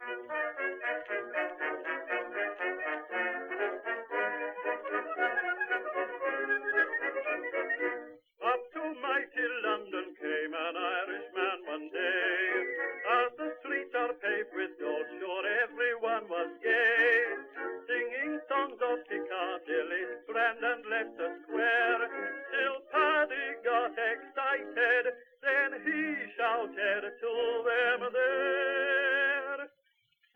Up to mighty London came an Irishman one day. As the streets are paved with gold, sure everyone was gay. Singing songs of Piccadilly, Strand and Leicester Square. Till Paddy got excited, then he shouted to them there.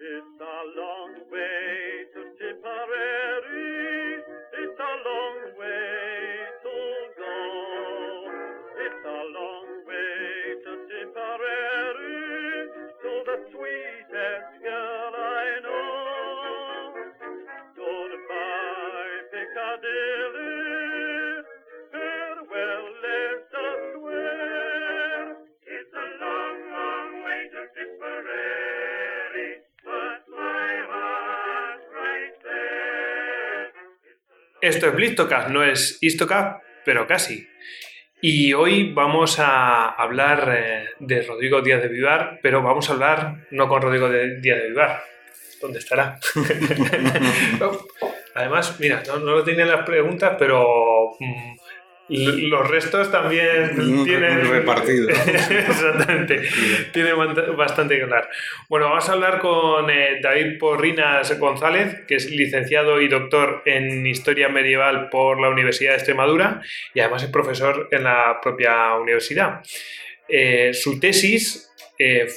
It's a long way to Tipperary, it's a long way to go. It's a long way to Tipperary, to the sweetest girl I know. Goodbye, Piccadilly, farewell, Leicester Square. It's a long, long way to Tipperary, but my heart's right there. Esto es Blistocast, no es Histocast, pero casi. Y hoy vamos a hablar de Rodrigo Díaz de Vivar, pero vamos a hablar no con Rodrigo Díaz de Vivar. ¿Dónde estará? Además, mira, no lo tienen las preguntas, pero los restos también tienen repartido. Exactamente, tiene bastante que hablar. Bueno, vamos a hablar con David Porrinas González, que es licenciado y doctor en Historia Medieval por la Universidad de Extremadura y además es profesor en la propia universidad. Su tesis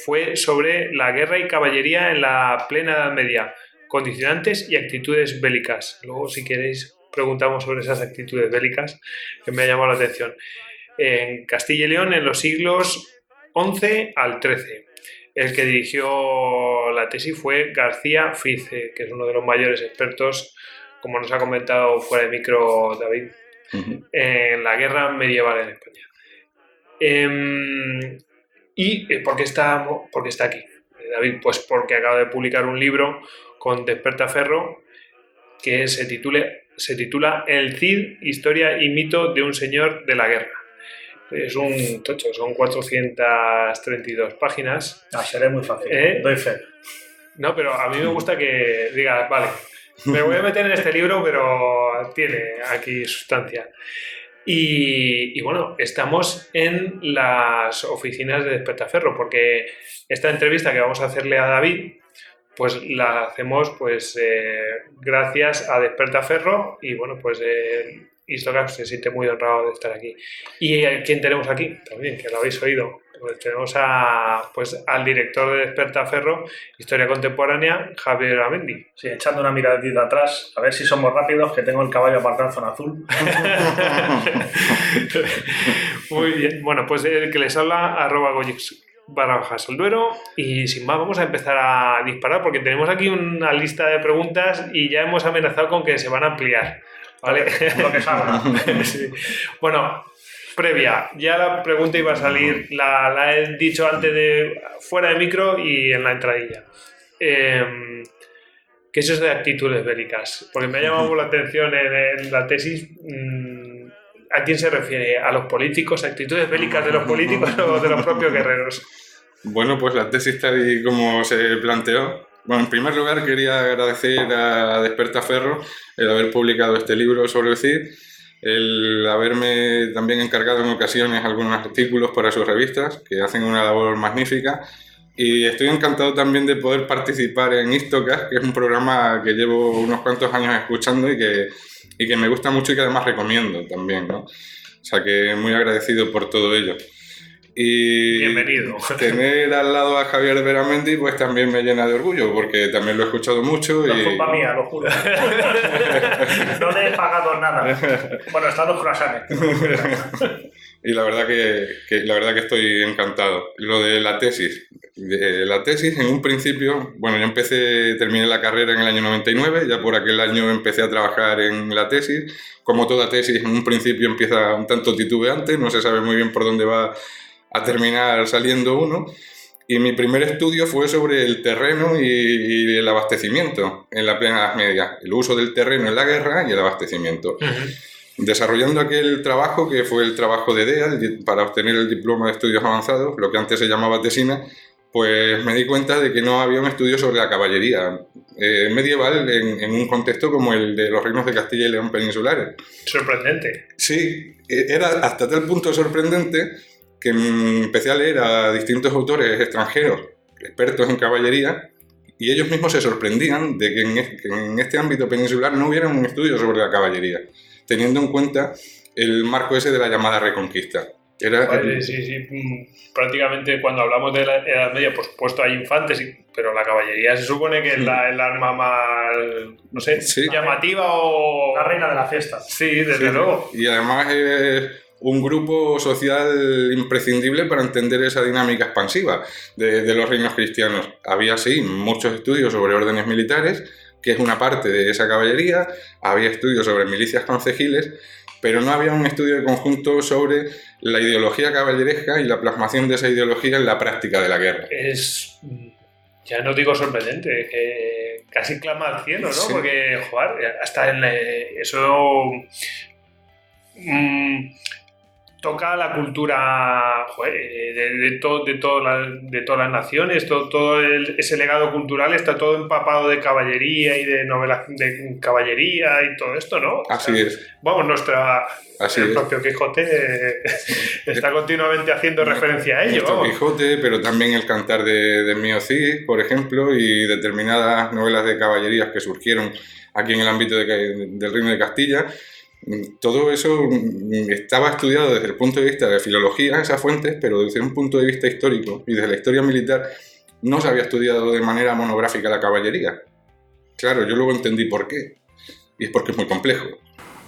fue sobre la guerra y caballería en la plena Edad Media, condicionantes y actitudes bélicas. Luego, si queréis, preguntamos sobre esas actitudes bélicas que me ha llamado la atención. En Castilla y León, en los siglos XI al XIII. El que dirigió la tesis fue García Frize, que es uno de los mayores expertos, como nos ha comentado fuera de micro David, en la guerra medieval en España. ¿Y por qué está aquí, David? Pues porque acaba de publicar un libro con Despertaferro que se titula El Cid, historia y mito de un señor de la guerra. Es un tocho, son 432 páginas. Seré muy fácil, doy fe. No, pero a mí me gusta que digas, vale, me voy a meter en este libro, pero tiene aquí sustancia. Y bueno, estamos en las oficinas de Despertaferro, porque esta entrevista que vamos a hacerle a David, pues la hacemos pues gracias a Despertaferro y bueno, pues Histocast se siente muy honrado de estar aquí. ¿Y quién tenemos aquí? También, que lo habéis oído. Pues tenemos al director de Despertaferro, Historia Contemporánea, Javier Amendi. Sí, echando una miradita atrás, a ver si somos rápidos, que tengo el caballo aparcado en zona azul. Muy bien, bueno, pues el que les habla, @goyix_Solduero, y sin más vamos a empezar a disparar porque tenemos aquí una lista de preguntas y ya hemos amenazado con que se van a ampliar, ¿vale? Lo que salga. Sí. Bueno, previa, ya la pregunta iba a salir, la he dicho antes de fuera de micro y en la entradilla. ¿Qué es eso de actitudes bélicas? Porque me ha llamado la atención en la tesis. ¿A quién se refiere? ¿A los políticos? ¿Actitudes bélicas de los políticos o de los propios guerreros? Bueno, pues la tesis tal y como se planteó. Bueno, en primer lugar quería agradecer a Despertaferro el haber publicado este libro sobre el Cid, el haberme también encargado en ocasiones algunos artículos para sus revistas, que hacen una labor magnífica. Y estoy encantado también de poder participar en Histocast, que es un programa que llevo unos cuantos años escuchando y que me gusta mucho y que además recomiendo también, ¿no? O sea que muy agradecido por todo ello. Y bienvenido. Tener al lado a Javier Beramendi pues también me llena de orgullo, porque también lo he escuchado mucho. No es culpa mía, lo juro. No le he pagado nada. Bueno, están los croissants. Y la verdad que estoy encantado. Lo de la tesis. La tesis, en un principio, bueno, yo terminé la carrera en el año 99, ya por aquel año empecé a trabajar en la tesis. Como toda tesis, en un principio empieza un tanto titubeante, no se sabe muy bien por dónde va a terminar saliendo uno. Y mi primer estudio fue sobre el terreno y el abastecimiento en la plena Edad Media. El uso del terreno en la guerra y el abastecimiento. Desarrollando aquel trabajo, que fue el trabajo de DEA, para obtener el diploma de estudios avanzados, lo que antes se llamaba tesina, pues me di cuenta de que no había un estudio sobre la caballería medieval en un contexto como el de los reinos de Castilla y León peninsulares. Sorprendente. Sí, era hasta tal punto sorprendente que empecé a leer a distintos autores extranjeros, expertos en caballería, y ellos mismos se sorprendían de que en este ámbito peninsular no hubiera un estudio sobre la caballería, teniendo en cuenta el marco ese de la llamada Reconquista. Sí. Prácticamente cuando hablamos de la Edad Media, por supuesto hay infantes, pero la caballería se supone que es el arma más, no sé, llamativa o... La reina de la fiesta. Sí, desde luego. Y además es un grupo social imprescindible para entender esa dinámica expansiva de los reinos cristianos. Había, sí, muchos estudios sobre órdenes militares, que es una parte de esa caballería, había estudios sobre milicias concejiles, pero no había un estudio de conjunto sobre la ideología caballeresca y la plasmación de esa ideología en la práctica de la guerra. Es, ya no digo sorprendente, que casi clama al cielo, ¿no? Sí. Porque, joder, hasta en eso toca la cultura, joder, de todas las naciones, todo ese legado cultural está todo empapado de caballería y de novelas de caballería y todo esto, ¿no? Así es. Vamos, Así el es. propio Quijote está continuamente haciendo referencia a ello. Nuestro Vamos. Quijote, pero también el Cantar de Mío Cid, por ejemplo, y determinadas novelas de caballerías que surgieron aquí en el ámbito del Reino de Castilla. Todo eso estaba estudiado desde el punto de vista de filología, esas fuentes, pero desde un punto de vista histórico y desde la historia militar no se había estudiado de manera monográfica la caballería. Claro, yo luego entendí por qué, y es porque es muy complejo.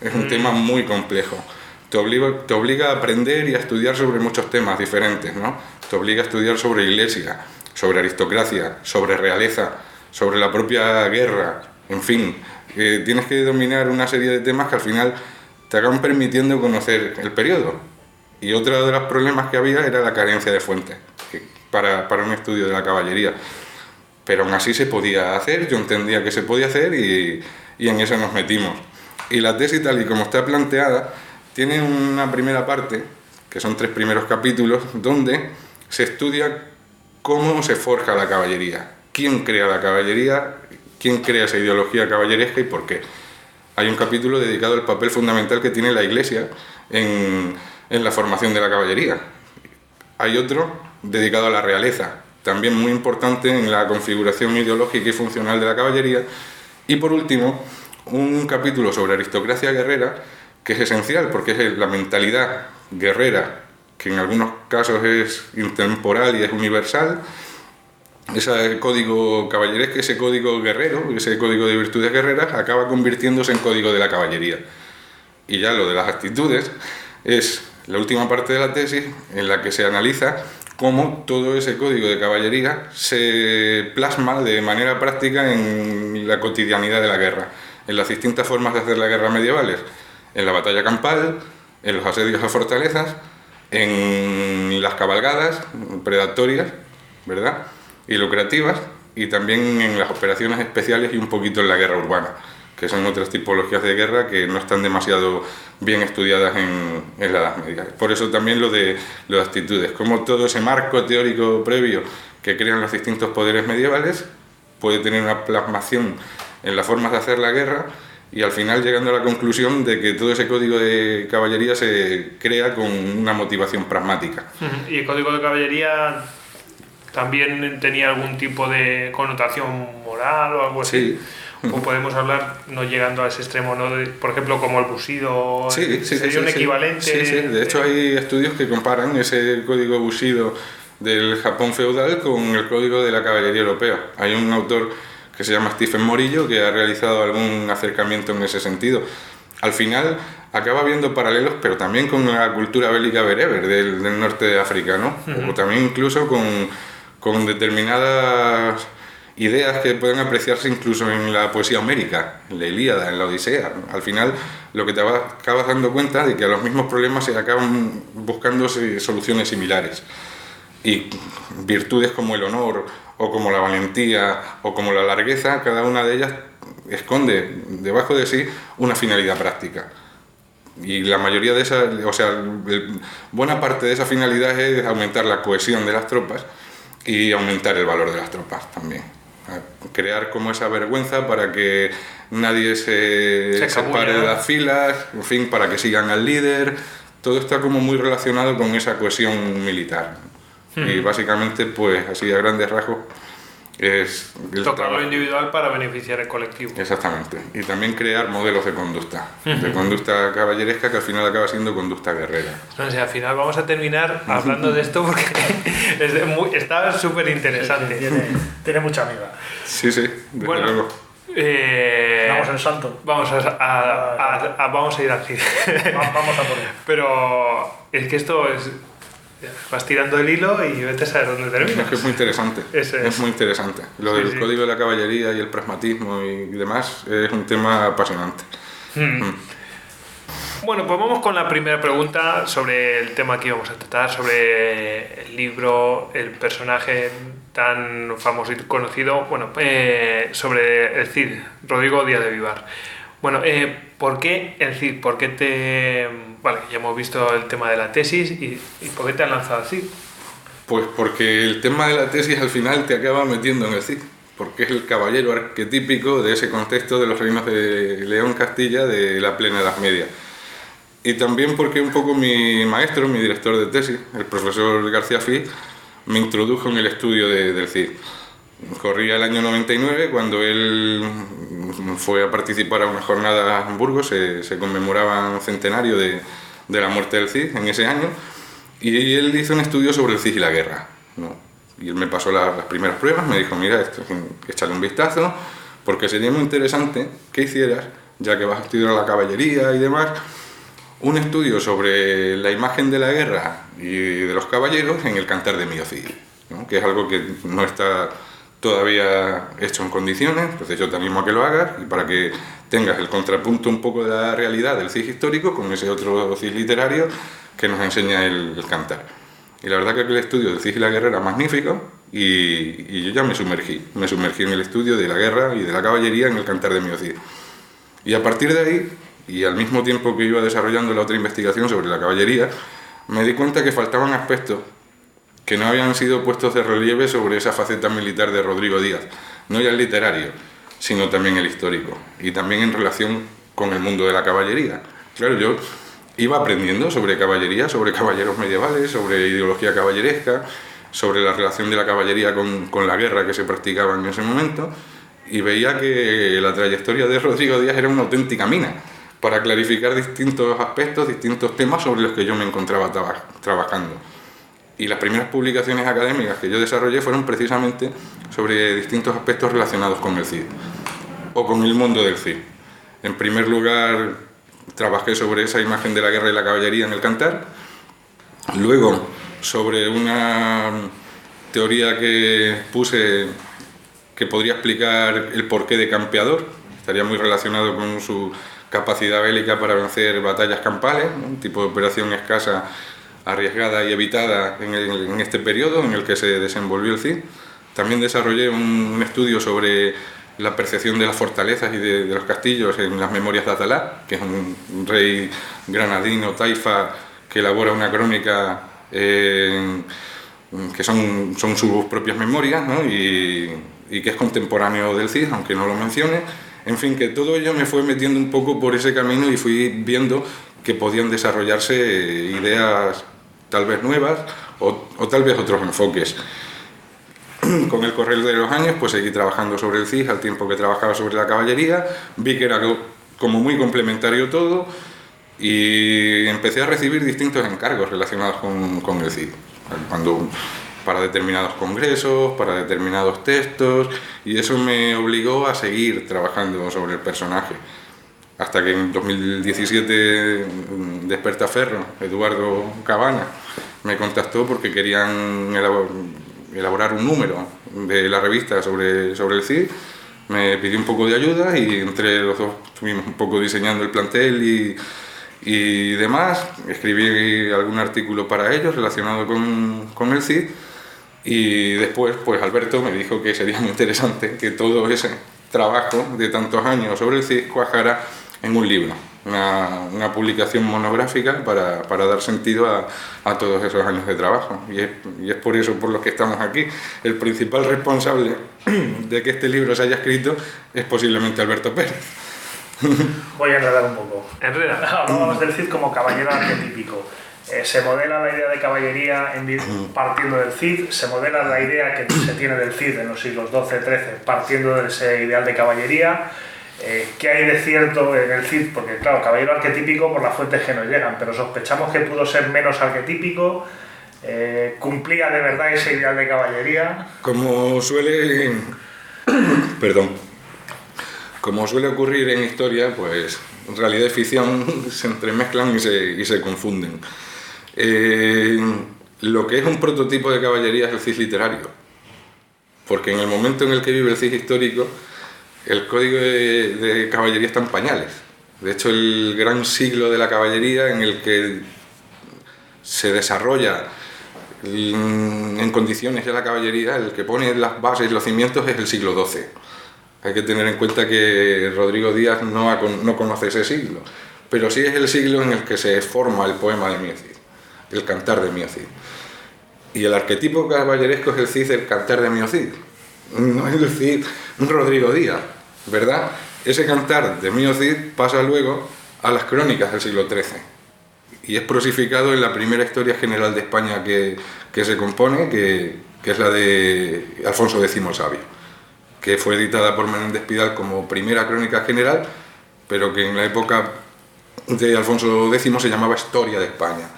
Es un tema muy complejo. Te obliga a aprender y a estudiar sobre muchos temas diferentes, ¿no? Te obliga a estudiar sobre iglesia, sobre aristocracia, sobre realeza, sobre la propia guerra, en fin. Tienes que dominar una serie de temas que al final te acaban permitiendo conocer el periodo. Y otro de los problemas que había era la carencia de fuentes para un estudio de la caballería. Pero aún así se podía hacer, yo entendía que se podía hacer y en eso nos metimos. Y la tesis, tal y como está planteada, tiene una primera parte, que son 3 primeros capítulos, donde se estudia cómo se forja la caballería, quién crea la caballería, quién crea esa ideología caballeresca y por qué. Hay un capítulo dedicado al papel fundamental que tiene la Iglesia en la formación de la caballería. Hay otro dedicado a la realeza, también muy importante en la configuración ideológica y funcional de la caballería. Y por último, un capítulo sobre aristocracia guerrera, que es esencial porque es la mentalidad guerrera, que en algunos casos es intemporal y es universal. Ese código caballeresco, ese código guerrero, ese código de virtudes guerreras, acaba convirtiéndose en código de la caballería. Y ya lo de las actitudes es la última parte de la tesis en la que se analiza cómo todo ese código de caballería se plasma de manera práctica en la cotidianidad de la guerra, en las distintas formas de hacer la guerra medievales, en la batalla campal, en los asedios a fortalezas, en las cabalgadas predatorias, ¿verdad?, y lucrativas, y también en las operaciones especiales y un poquito en la guerra urbana, que son otras tipologías de guerra que no están demasiado bien estudiadas en la Edad Media. Por eso también lo de actitudes, como todo ese marco teórico previo que crean los distintos poderes medievales puede tener una plasmación en las formas de hacer la guerra y al final llegando a la conclusión de que todo ese código de caballería se crea con una motivación pragmática. ¿Y el código de caballería también tenía algún tipo de connotación moral o algo así? Sí. O podemos hablar, no llegando a ese extremo, ¿no? Por ejemplo, como el bushido, sí, sería un equivalente. Sí. De hecho, hay estudios que comparan ese código bushido del Japón feudal con el código de la caballería europea. Hay un autor que se llama Stephen Morillo que ha realizado algún acercamiento en ese sentido. Al final acaba viendo paralelos, pero también con la cultura bélica bereber del norte de África, ¿no? O también incluso con determinadas ideas que pueden apreciarse incluso en la poesía homérica, en la Ilíada, en la Odisea. Al final, lo que te acabas dando cuenta de que a los mismos problemas se acaban buscando soluciones similares. Y virtudes como el honor, o como la valentía, o como la largueza, cada una de ellas esconde debajo de sí una finalidad práctica. Y la mayoría de esas, buena parte de esa finalidad es aumentar la cohesión de las tropas y aumentar el valor de las tropas también. Crear como esa vergüenza para que nadie se separe de las filas, en fin, para que sigan al líder. Todo está como muy relacionado con esa cohesión militar. Y básicamente, pues así a grandes rasgos, es tocar lo individual para beneficiar el colectivo. Exactamente. Y también crear modelos de conducta caballeresca, que al final acaba siendo conducta guerrera. No sé, al final vamos a terminar hablando de esto porque está súper interesante. Tiene mucha amiga. Sí, desde luego. Damos el salto. Vamos a ir así. Vamos a por él. Pero es que esto es... Vas tirando el hilo y vete a saber dónde termina. Es que es muy interesante. Es muy interesante. Lo del código de la caballería y el pragmatismo y demás es un tema apasionante. Bueno, pues vamos con la primera pregunta sobre el tema que íbamos a tratar, sobre el libro, el personaje tan famoso y conocido, sobre el Cid, Rodrigo Díaz de Vivar. Bueno, ¿por qué el Cid? ¿Por qué te...? Vale, ya hemos visto el tema de la tesis y ¿por qué te has lanzado al Cid? Pues porque el tema de la tesis al final te acaba metiendo en el Cid, porque es el caballero arquetípico de ese contexto de los reinos de León Castilla de la plena Edad Media. Y también porque un poco mi maestro, mi director de tesis, el profesor García Fí, me introdujo en el estudio del Cid. Corría el año 99 cuando él fue a participar a una jornada en Burgos, se conmemoraba un centenario de la muerte del Cid en ese año, y él hizo un estudio sobre el Cid y la guerra, ¿no? Y él me pasó las primeras pruebas, me dijo, mira, esto, échale un vistazo, porque sería muy interesante que hicieras, ya que vas a estudiar la caballería y demás, un estudio sobre la imagen de la guerra y de los caballeros en el Cantar de Mío Cid, ¿no? Que es algo que no está todavía hecho en condiciones, entonces yo te animo a que lo hagas y para que tengas el contrapunto un poco de la realidad del Cid histórico con ese otro Cid literario que nos enseña el cantar. Y la verdad que el estudio del Cid y la guerra era magnífico y yo ya me sumergí en el estudio de la guerra y de la caballería en el Cantar de Mío Cid. Y a partir de ahí, y al mismo tiempo que iba desarrollando la otra investigación sobre la caballería, me di cuenta que faltaban aspectos que no habían sido puestos de relieve sobre esa faceta militar de Rodrigo Díaz, no ya el literario, sino también el histórico, y también en relación con el mundo de la caballería. Claro, yo iba aprendiendo sobre caballería, sobre caballeros medievales, sobre ideología caballeresca, sobre la relación de la caballería con la guerra que se practicaba en ese momento, y veía que la trayectoria de Rodrigo Díaz era una auténtica mina para clarificar distintos aspectos, distintos temas sobre los que yo me encontraba trabajando. Y las primeras publicaciones académicas que yo desarrollé fueron precisamente sobre distintos aspectos relacionados con el Cid o con el mundo del Cid. En primer lugar, trabajé sobre esa imagen de la guerra y la caballería en el Cantar. Luego, sobre una teoría que puse que podría explicar el porqué de campeador. Estaría muy relacionado con su capacidad bélica para vencer batallas campales, ¿no? Un tipo de operación escasa, arriesgada y evitada en este periodo en el que se desenvolvió el Cid. También desarrollé un estudio sobre la percepción de las fortalezas y de los castillos en las memorias de Atalá, que es un rey granadino, taifa, que elabora una crónica que son sus propias memorias, ¿no? y que es contemporáneo del Cid, aunque no lo mencione. En fin, que todo ello me fue metiendo un poco por ese camino y fui viendo que podían desarrollarse ideas tal vez nuevas o tal vez otros enfoques. Con el correr de los años pues seguí trabajando sobre el Cid al tiempo que trabajaba sobre la caballería, vi que era como muy complementario todo y empecé a recibir distintos encargos relacionados con el Cid, para determinados congresos, para determinados textos, y eso me obligó a seguir trabajando sobre el personaje. Hasta que en 2017 Despertaferro, Eduardo Cabana, me contactó porque querían elaborar un número de la revista sobre el Cid. Me pidió un poco de ayuda y entre los dos estuvimos un poco diseñando el plantel y demás. Escribí algún artículo para ellos relacionado con el Cid y después pues Alberto me dijo que sería muy interesante que todo ese trabajo de tantos años sobre el Cid cuajara en un libro. una publicación monográfica para dar sentido a todos esos años de trabajo. Y es por eso por lo que estamos aquí. El principal responsable de que este libro se haya escrito es posiblemente Alberto Pérez. Voy a enredar un poco. Enreda. Hablábamos del Cid como caballero arquetípico. Se modela la idea de caballería partiendo del Cid, se modela la idea que se tiene del Cid en los siglos XII-XIII partiendo de ese ideal de caballería. ¿Qué hay de cierto en el Cid? Porque claro, caballero arquetípico por las fuentes que nos llegan, pero sospechamos que pudo ser menos arquetípico, cumplía de verdad ese ideal de caballería. Como suele ocurrir en historia, pues realidad y ficción se entremezclan y se confunden. Lo que es un prototipo de caballería es el Cid literario, porque en el momento en el que vive el Cid histórico, el código de caballería está en pañales. De hecho, el gran siglo de la caballería en el que se desarrolla en condiciones ya la caballería, el que pone las bases y los cimientos es el siglo XII. Hay que tener en cuenta que Rodrigo Díaz no conoce ese siglo, pero sí es el siglo en el que se forma el poema de Mío Cid, el cantar de Mío Cid. Y el arquetipo caballeresco es el Cid, el cantar de Mío Cid. No es el Cid Rodrigo Díaz, ¿verdad? Ese cantar de Mío Cid pasa luego a las crónicas del siglo XIII y es prosificado en la primera historia general de España que se compone, que es la de Alfonso X el Sabio, que fue editada por Menéndez Pidal como primera crónica general, pero que en la época de Alfonso X se llamaba Historia de España.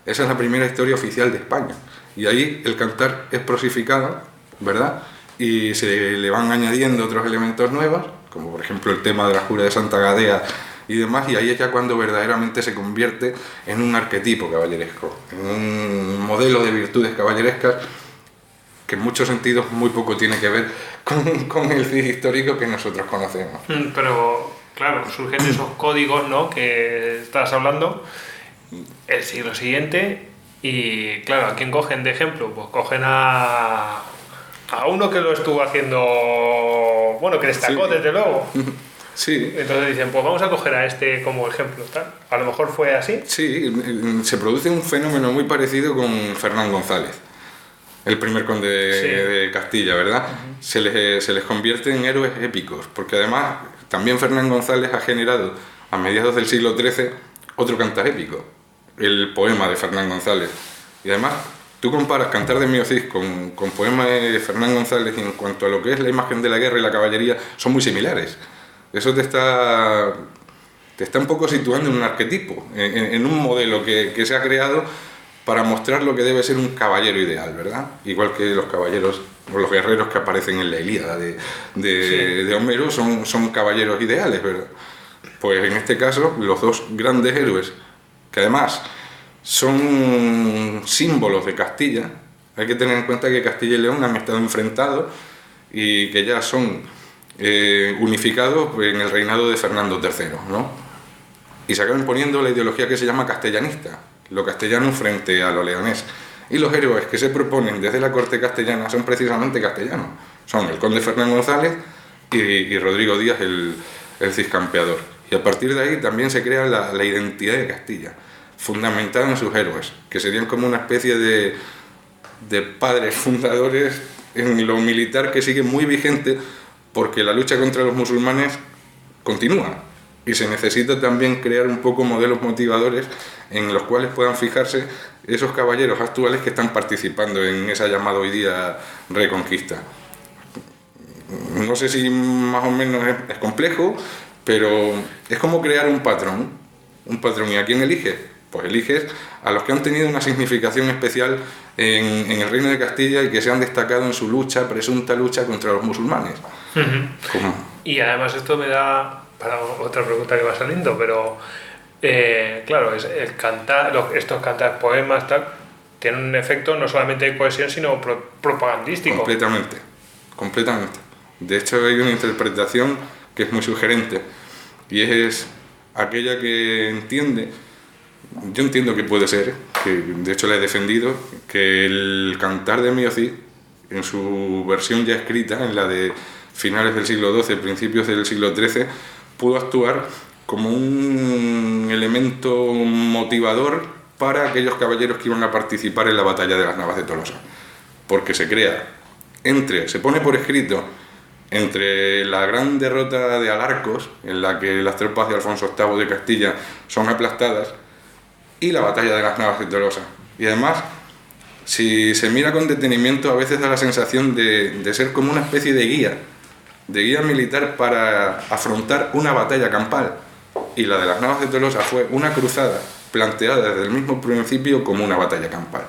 Esa es la primera historia oficial de España, y ahí el cantar es prosificado, ¿verdad? Y se le van añadiendo otros elementos nuevos, como por ejemplo el tema de la jura de Santa Gadea y demás, y ahí es ya cuando verdaderamente se convierte en un arquetipo caballeresco, en un modelo de virtudes caballerescas que en muchos sentidos muy poco tiene que ver con el Cid histórico que nosotros conocemos. Pero claro, surgen esos códigos, ¿no?, que estás hablando el siglo siguiente, y claro, ¿a quién cogen de ejemplo? Pues cogen a uno que lo estuvo haciendo, bueno, que destacó, sí, desde luego. Sí. Entonces dicen, pues vamos a coger a este como ejemplo, tal. A lo mejor fue así. Sí, se produce un fenómeno muy parecido con Fernán González, el primer conde de Castilla, ¿verdad? Uh-huh. Se les convierte en héroes épicos, porque además también Fernán González ha generado a mediados del siglo XIII otro cantar épico, el poema de Fernán González. Y además tú comparas Cantar de Mío Cid con poema de Fernán González, y en cuanto a lo que es la imagen de la guerra y la caballería son muy similares. Eso te está un poco situando en un arquetipo, en un modelo que se ha creado para mostrar lo que debe ser un caballero ideal, ¿verdad? Igual que los caballeros o los guerreros que aparecen en la Ilíada de Homero son caballeros ideales, ¿verdad? Pues en este caso los dos grandes héroes, que además son símbolos de Castilla. Hay que tener en cuenta que Castilla y León han estado enfrentados y que ya son unificados en el reinado de Fernando III, ¿no? Y se acaba imponiendo la ideología que se llama castellanista, lo castellano frente a lo leonés. Y los héroes que se proponen desde la corte castellana son precisamente castellanos. Son el conde Fernán González y Rodrigo Díaz, el Cid campeador. Y a partir de ahí también se crea la identidad de Castilla, fundamentada en sus héroes, que serían como una especie de padres fundadores en lo militar, que sigue muy vigente porque la lucha contra los musulmanes continúa y se necesita también crear un poco modelos motivadores en los cuales puedan fijarse esos caballeros actuales que están participando en esa llamada hoy día reconquista. No sé si más o menos es complejo, pero es como crear un patrón. ¿Y a quién eliges? Pues eliges a los que han tenido una significación especial en el Reino de Castilla y que se han destacado en su presunta lucha contra los musulmanes. Uh-huh. Y además esto me da para otra pregunta que va saliendo, pero claro, es el cantar, estos cantar poemas tal, tienen un efecto no solamente de cohesión, sino propagandístico. Completamente. De hecho, hay una interpretación que es muy sugerente, y es aquella que yo entiendo que puede ser, que de hecho la he defendido, que el cantar de Mío Cid, en su versión ya escrita, en la de finales del siglo XII, principios del siglo XIII, pudo actuar como un elemento motivador para aquellos caballeros que iban a participar en la batalla de las Navas de Tolosa, porque se pone por escrito entre la gran derrota de Alarcos, en la que las tropas de Alfonso VIII de Castilla son aplastadas, y la batalla de las Navas de Tolosa. Y además, si se mira con detenimiento, a veces da la sensación de ser como una especie de guía militar para afrontar una batalla campal. Y la de las Navas de Tolosa fue una cruzada planteada desde el mismo principio como una batalla campal.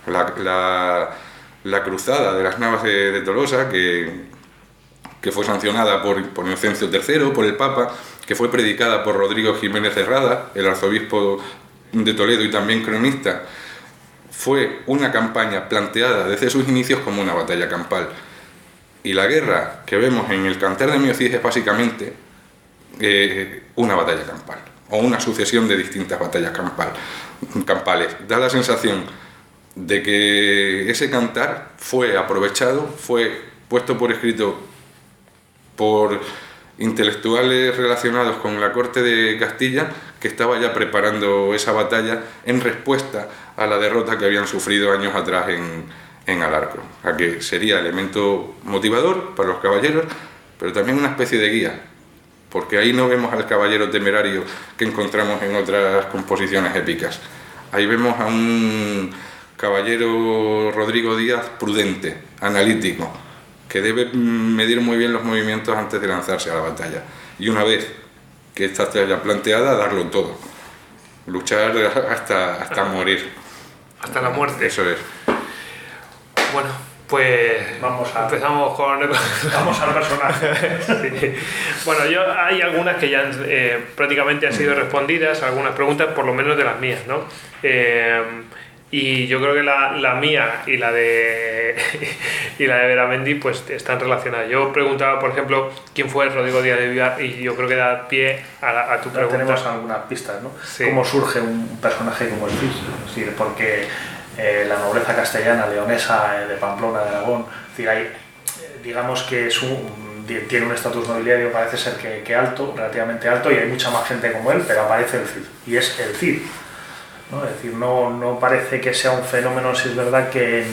La cruzada de las Navas de Tolosa, que fue sancionada por Inocencio III, por el Papa, que fue predicada por Rodrigo Jiménez de Rada, el arzobispo de Toledo y también cronista, fue una campaña planteada desde sus inicios como una batalla campal. Y la guerra que vemos en el Cantar de Miocid es básicamente una batalla campal, o una sucesión de distintas batallas campales. Da la sensación de que ese cantar fue aprovechado, fue puesto por escrito por intelectuales relacionados con la corte de Castilla, que estaba ya preparando esa batalla en respuesta a la derrota que habían sufrido años atrás en Alarcos. A que sería elemento motivador para los caballeros, pero también una especie de guía, porque ahí no vemos al caballero temerario que encontramos en otras composiciones épicas. Ahí vemos a un caballero Rodrigo Díaz prudente, analítico, que debe medir muy bien los movimientos antes de lanzarse a la batalla. Y una vez que esta esté ya planteada, darlo todo. Luchar hasta morir. Hasta la muerte. Eso es. Bueno, pues empezamos con... Vamos al personaje. Sí. Bueno, hay algunas que ya prácticamente han sido respondidas, algunas preguntas, por lo menos de las mías, ¿no? Y yo creo que la mía y la de Beramendi pues están relacionadas. Yo preguntaba, por ejemplo, quién fue Rodrigo Díaz de Vivar, y yo creo que da pie a tu pregunta. Tenemos algunas pistas, ¿no? Sí. ¿Cómo surge un personaje como el Cid? Es decir, porque la nobleza castellana, leonesa, de Pamplona, de Aragón, es decir, digamos que tiene un estatus nobiliario, parece ser que alto, relativamente alto, y hay mucha más gente como él, pero aparece el Cid, y es el Cid, ¿no? Es decir, no parece que sea un fenómeno. Si es verdad que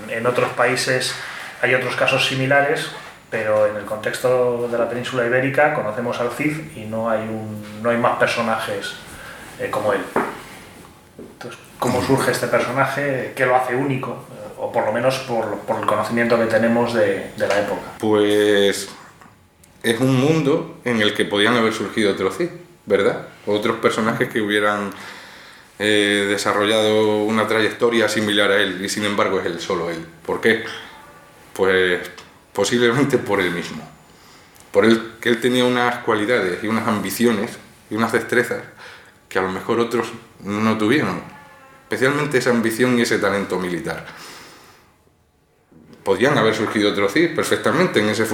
en otros países hay otros casos similares, pero en el contexto de la península ibérica conocemos al Cid y no hay más personajes como él. Entonces, ¿cómo surge este personaje? ¿Qué lo hace único? O por lo menos por el conocimiento que tenemos de la época. Pues es un mundo en el que podían haber surgido otros Cid, ¿verdad? Otros personajes que hubieran desarrollado una trayectoria similar a él, y sin embargo es él, solo él. ¿Por qué? Pues posiblemente por él mismo. Por él, que él tenía unas cualidades y unas ambiciones y unas destrezas que a lo mejor otros no tuvieron, especialmente esa ambición y ese talento militar. Podían haber surgido otros Cid perfectamente en ese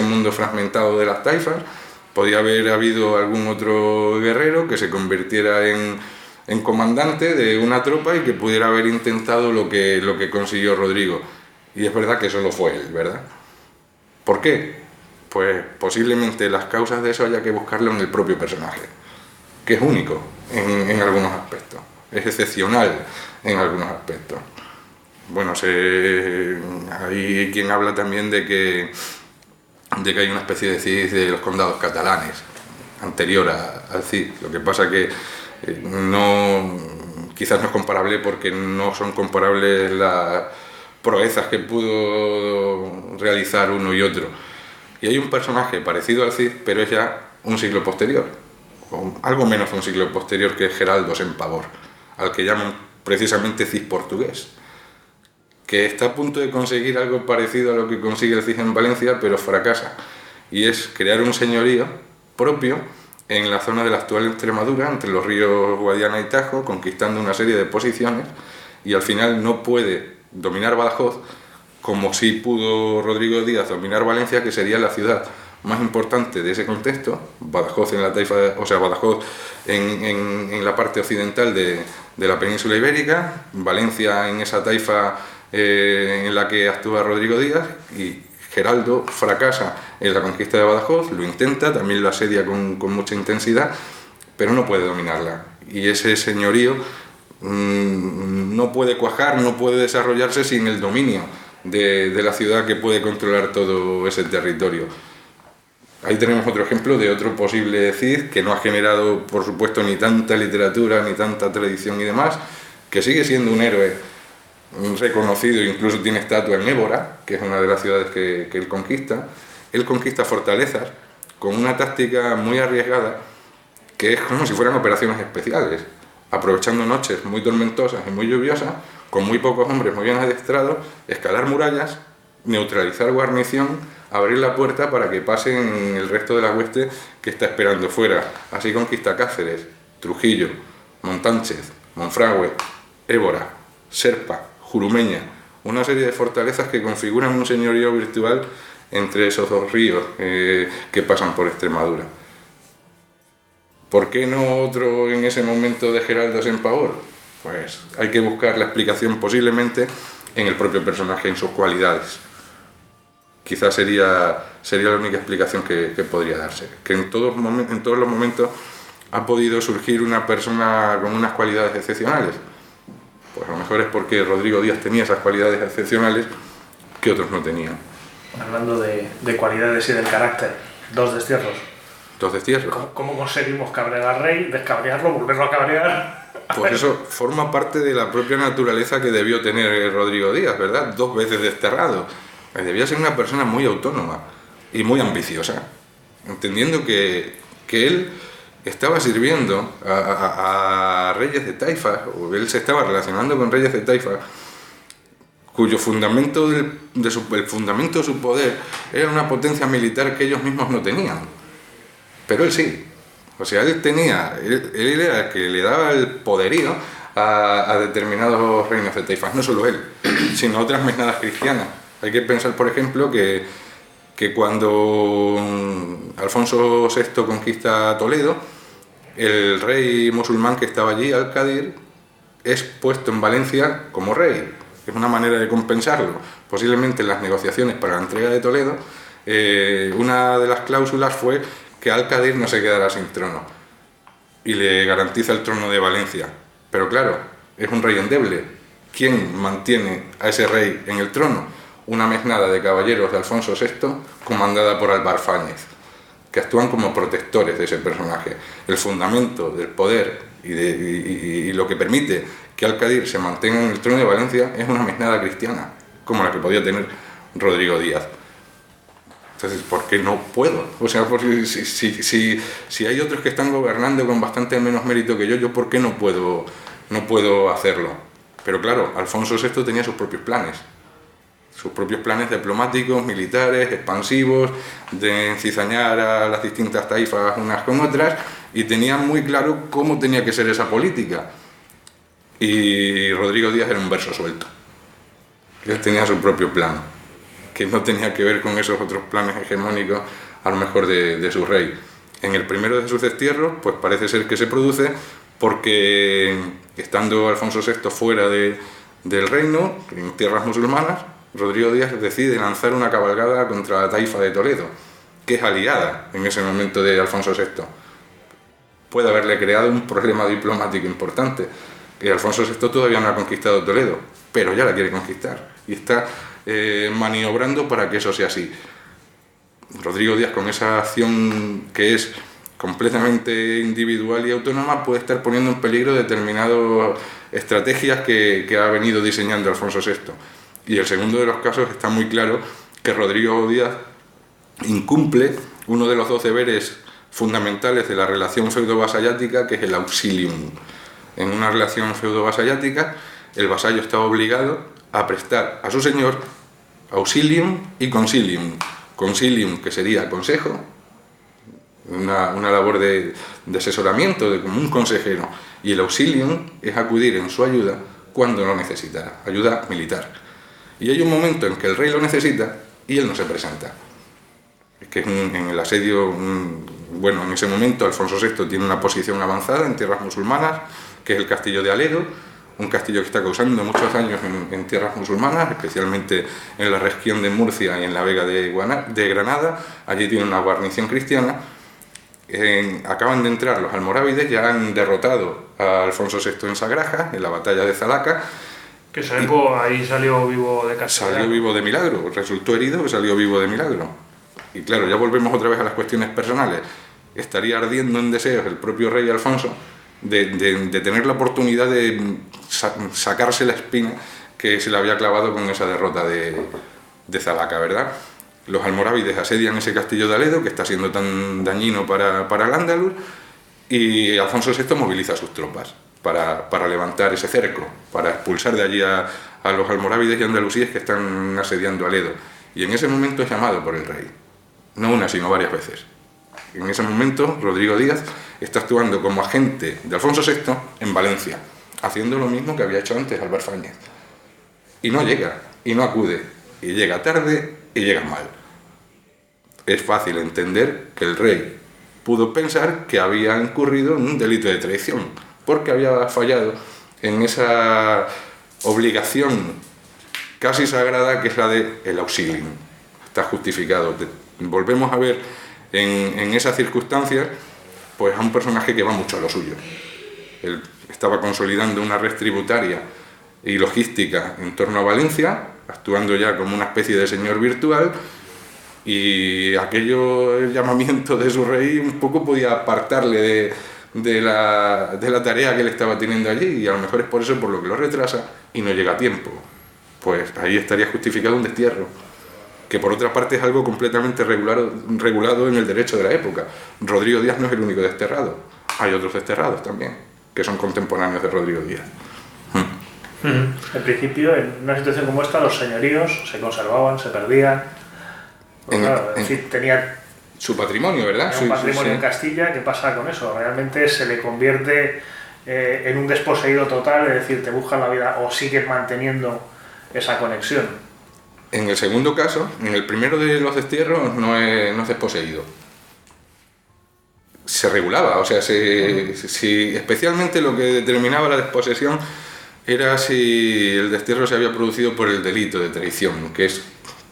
mundo fragmentado de las taifas. Podía haber habido algún otro guerrero que se convirtiera en comandante de una tropa y que pudiera haber intentado lo que consiguió Rodrigo. Y es verdad que solo fue él, ¿verdad? ¿Por qué? Pues posiblemente las causas de eso haya que buscarlo en el propio personaje, que es único en algunos aspectos, es excepcional en algunos aspectos. Bueno, hay quien habla también de que hay una especie de Cid de los condados catalanes, anterior al Cid. Lo que pasa que quizás no es comparable, porque no son comparables las proezas que pudo realizar uno y otro. Y hay un personaje parecido al Cid, pero es ya un siglo posterior, o algo menos de un siglo posterior, que es Geraldo Sempavor, al que llaman precisamente Cid portugués, que está a punto de conseguir algo parecido a lo que consigue el Cid en Valencia, pero fracasa, y es crear un señorío propio en la zona de la actual Extremadura, entre los ríos Guadiana y Tajo, conquistando una serie de posiciones, y al final no puede dominar Badajoz, como sí pudo Rodrigo Díaz dominar Valencia, que sería la ciudad más importante de ese contexto. Badajoz en la taifa, Badajoz en la parte occidental de la península ibérica, Valencia en esa taifa en la que actúa Rodrigo Díaz, y Geraldo fracasa en la conquista de Badajoz, lo intenta, también lo asedia con mucha intensidad, pero no puede dominarla. Y ese señorío no puede cuajar, no puede desarrollarse sin el dominio de la ciudad que puede controlar todo ese territorio. Ahí tenemos otro ejemplo de otro posible Cid que no ha generado, por supuesto, ni tanta literatura, ni tanta tradición y demás, que sigue siendo un héroe reconocido, incluso tiene estatua en Évora, que es una de las ciudades que él conquista. Él conquista fortalezas con una táctica muy arriesgada, que es como si fueran operaciones especiales, aprovechando noches muy tormentosas y muy lluviosas, con muy pocos hombres muy bien adiestrados, escalar murallas, neutralizar guarnición, abrir la puerta para que pasen el resto de la hueste que está esperando fuera. Así conquista Cáceres, Trujillo, Montánchez, Monfragüe, Évora, Serpa, Jurumeña, una serie de fortalezas que configuran un señorío virtual entre esos dos ríos que pasan por Extremadura. ¿Por qué no otro en ese momento de Geraldo Sempavor? Pues hay que buscar la explicación posiblemente en el propio personaje, en sus cualidades. Quizás sería la única explicación que podría darse. Que en todos los momentos ha podido surgir una persona con unas cualidades excepcionales. Pues a lo mejor es porque Rodrigo Díaz tenía esas cualidades excepcionales que otros no tenían. Hablando de cualidades y del carácter, 2 destierros. 2 destierros. ¿Cómo conseguimos cabrear al rey, descabrearlo, volverlo a cabrear? Pues eso forma parte de la propia naturaleza que debió tener Rodrigo Díaz, ¿verdad? 2 veces desterrado. Debía ser una persona muy autónoma y muy ambiciosa, entendiendo que él estaba sirviendo a reyes de taifas, o él se estaba relacionando con reyes de taifas, cuyo fundamento el fundamento de su poder era una potencia militar que ellos mismos no tenían. Pero él sí. O sea, él era el que le daba el poderío a determinados reinos de taifas, no solo él, sino otras mesnadas cristianas. Hay que pensar, por ejemplo, que cuando Alfonso VI conquista Toledo, el rey musulmán que estaba allí, Al-Qadir, es puesto en Valencia como rey. Es una manera de compensarlo. Posiblemente en las negociaciones para la entrega de Toledo, una de las cláusulas fue que Al-Qadir no se quedara sin trono y le garantiza el trono de Valencia. Pero claro, es un rey endeble. ¿Quién mantiene a ese rey en el trono? Una mesnada de caballeros de Alfonso VI comandada por Álvar Fáñez, que actúan como protectores de ese personaje. El fundamento del poder y lo que permite que Al-Qadir se mantenga en el trono de Valencia es una mesnada cristiana, como la que podía tener Rodrigo Díaz. Entonces, ¿por qué no puedo? O sea, porque si hay otros que están gobernando con bastante menos mérito que yo, ¿por qué no puedo hacerlo? Pero claro, Alfonso VI tenía sus propios planes diplomáticos, militares, expansivos, de encizañar a las distintas taifas unas con otras, y tenía muy claro cómo tenía que ser esa política. Y Rodrigo Díaz era un verso suelto. Él tenía su propio plan, que no tenía que ver con esos otros planes hegemónicos, a lo mejor de su rey. En el primero de sus destierros, pues parece ser que se produce porque, estando Alfonso VI fuera del reino, en tierras musulmanas, Rodrigo Díaz decide lanzar una cabalgada contra la taifa de Toledo, que es aliada en ese momento de Alfonso VI. Puede haberle creado un problema diplomático importante, que Alfonso VI todavía no ha conquistado Toledo, pero ya la quiere conquistar y está maniobrando para que eso sea así. Rodrigo Díaz, con esa acción que es completamente individual y autónoma, puede estar poniendo en peligro determinadas estrategias que ha venido diseñando Alfonso VI. Y el segundo de los casos está muy claro que Rodrigo Díaz incumple uno de los 2 deberes fundamentales de la relación feudo-vasallática, que es el auxilium. En una relación feudo-vasallática, el vasallo está obligado a prestar a su señor auxilium y consilium. Consilium, que sería consejo, una labor de asesoramiento, como un consejero, y el auxilium es acudir en su ayuda cuando lo necesita, ayuda militar. Y hay un momento en que el rey lo necesita y él no se presenta. Es que en el asedio, en ese momento Alfonso VI tiene una posición avanzada en tierras musulmanas, que es el castillo de Aledo, un castillo que está causando muchos daños en tierras musulmanas, especialmente en la región de Murcia y en la Vega de Granada. Allí tiene una guarnición cristiana. Acaban de entrar los almorávides, ya han derrotado a Alfonso VI en Sagraja, en la batalla de Zalaca. Que ahí salió vivo de casualidad. Salió vivo de milagro, resultó herido, pero salió vivo de milagro. Y claro, ya volvemos otra vez a las cuestiones personales. Estaría ardiendo en deseos el propio rey Alfonso de tener la oportunidad de sacarse la espina que se le había clavado con esa derrota de Zalaca, ¿verdad? Los almorávides asedian ese castillo de Aledo, que está siendo tan dañino para el Andaluz, y Alfonso VI moviliza a sus tropas para levantar ese cerco, para expulsar de allí a los almorávides y andalusíes que están asediando Aledo. Y en ese momento es llamado por el rey, no una, sino varias veces. En ese momento, Rodrigo Díaz está actuando como agente de Alfonso VI en Valencia, haciendo lo mismo que había hecho antes Albert Fáñez. Y no llega, y no acude, y llega tarde, y llega mal. Es fácil entender que el rey pudo pensar que había incurrido en un delito de traición, porque había fallado en esa obligación casi sagrada que es la del auxilium. Está justificado. Volvemos a ver en esas circunstancias pues a un personaje que va mucho a lo suyo. Él estaba consolidando una red tributaria y logística en torno a Valencia, actuando ya como una especie de señor virtual, y aquello, el llamamiento de su rey, un poco podía apartarle de la tarea que él estaba teniendo allí, y a lo mejor es por eso por lo que lo retrasa y no llega a tiempo. Pues ahí estaría justificado un destierro, que por otra parte es algo completamente regulado en el derecho de la época. Rodrigo Díaz no es el único desterrado, hay otros desterrados también, que son contemporáneos de Rodrigo Díaz. En principio, en una situación como esta, los señoríos se conservaban, se perdían. Claro, es decir, tenía su patrimonio, ¿verdad? Un patrimonio en Castilla. ¿Qué pasa con eso? Realmente se le convierte en un desposeído total, es decir, te buscan la vida o sigues manteniendo esa conexión. En el segundo caso, en el primero de los destierros, no es desposeído. Se regulaba, o sea, especialmente lo que determinaba la desposesión era si el destierro se había producido por el delito de traición, que es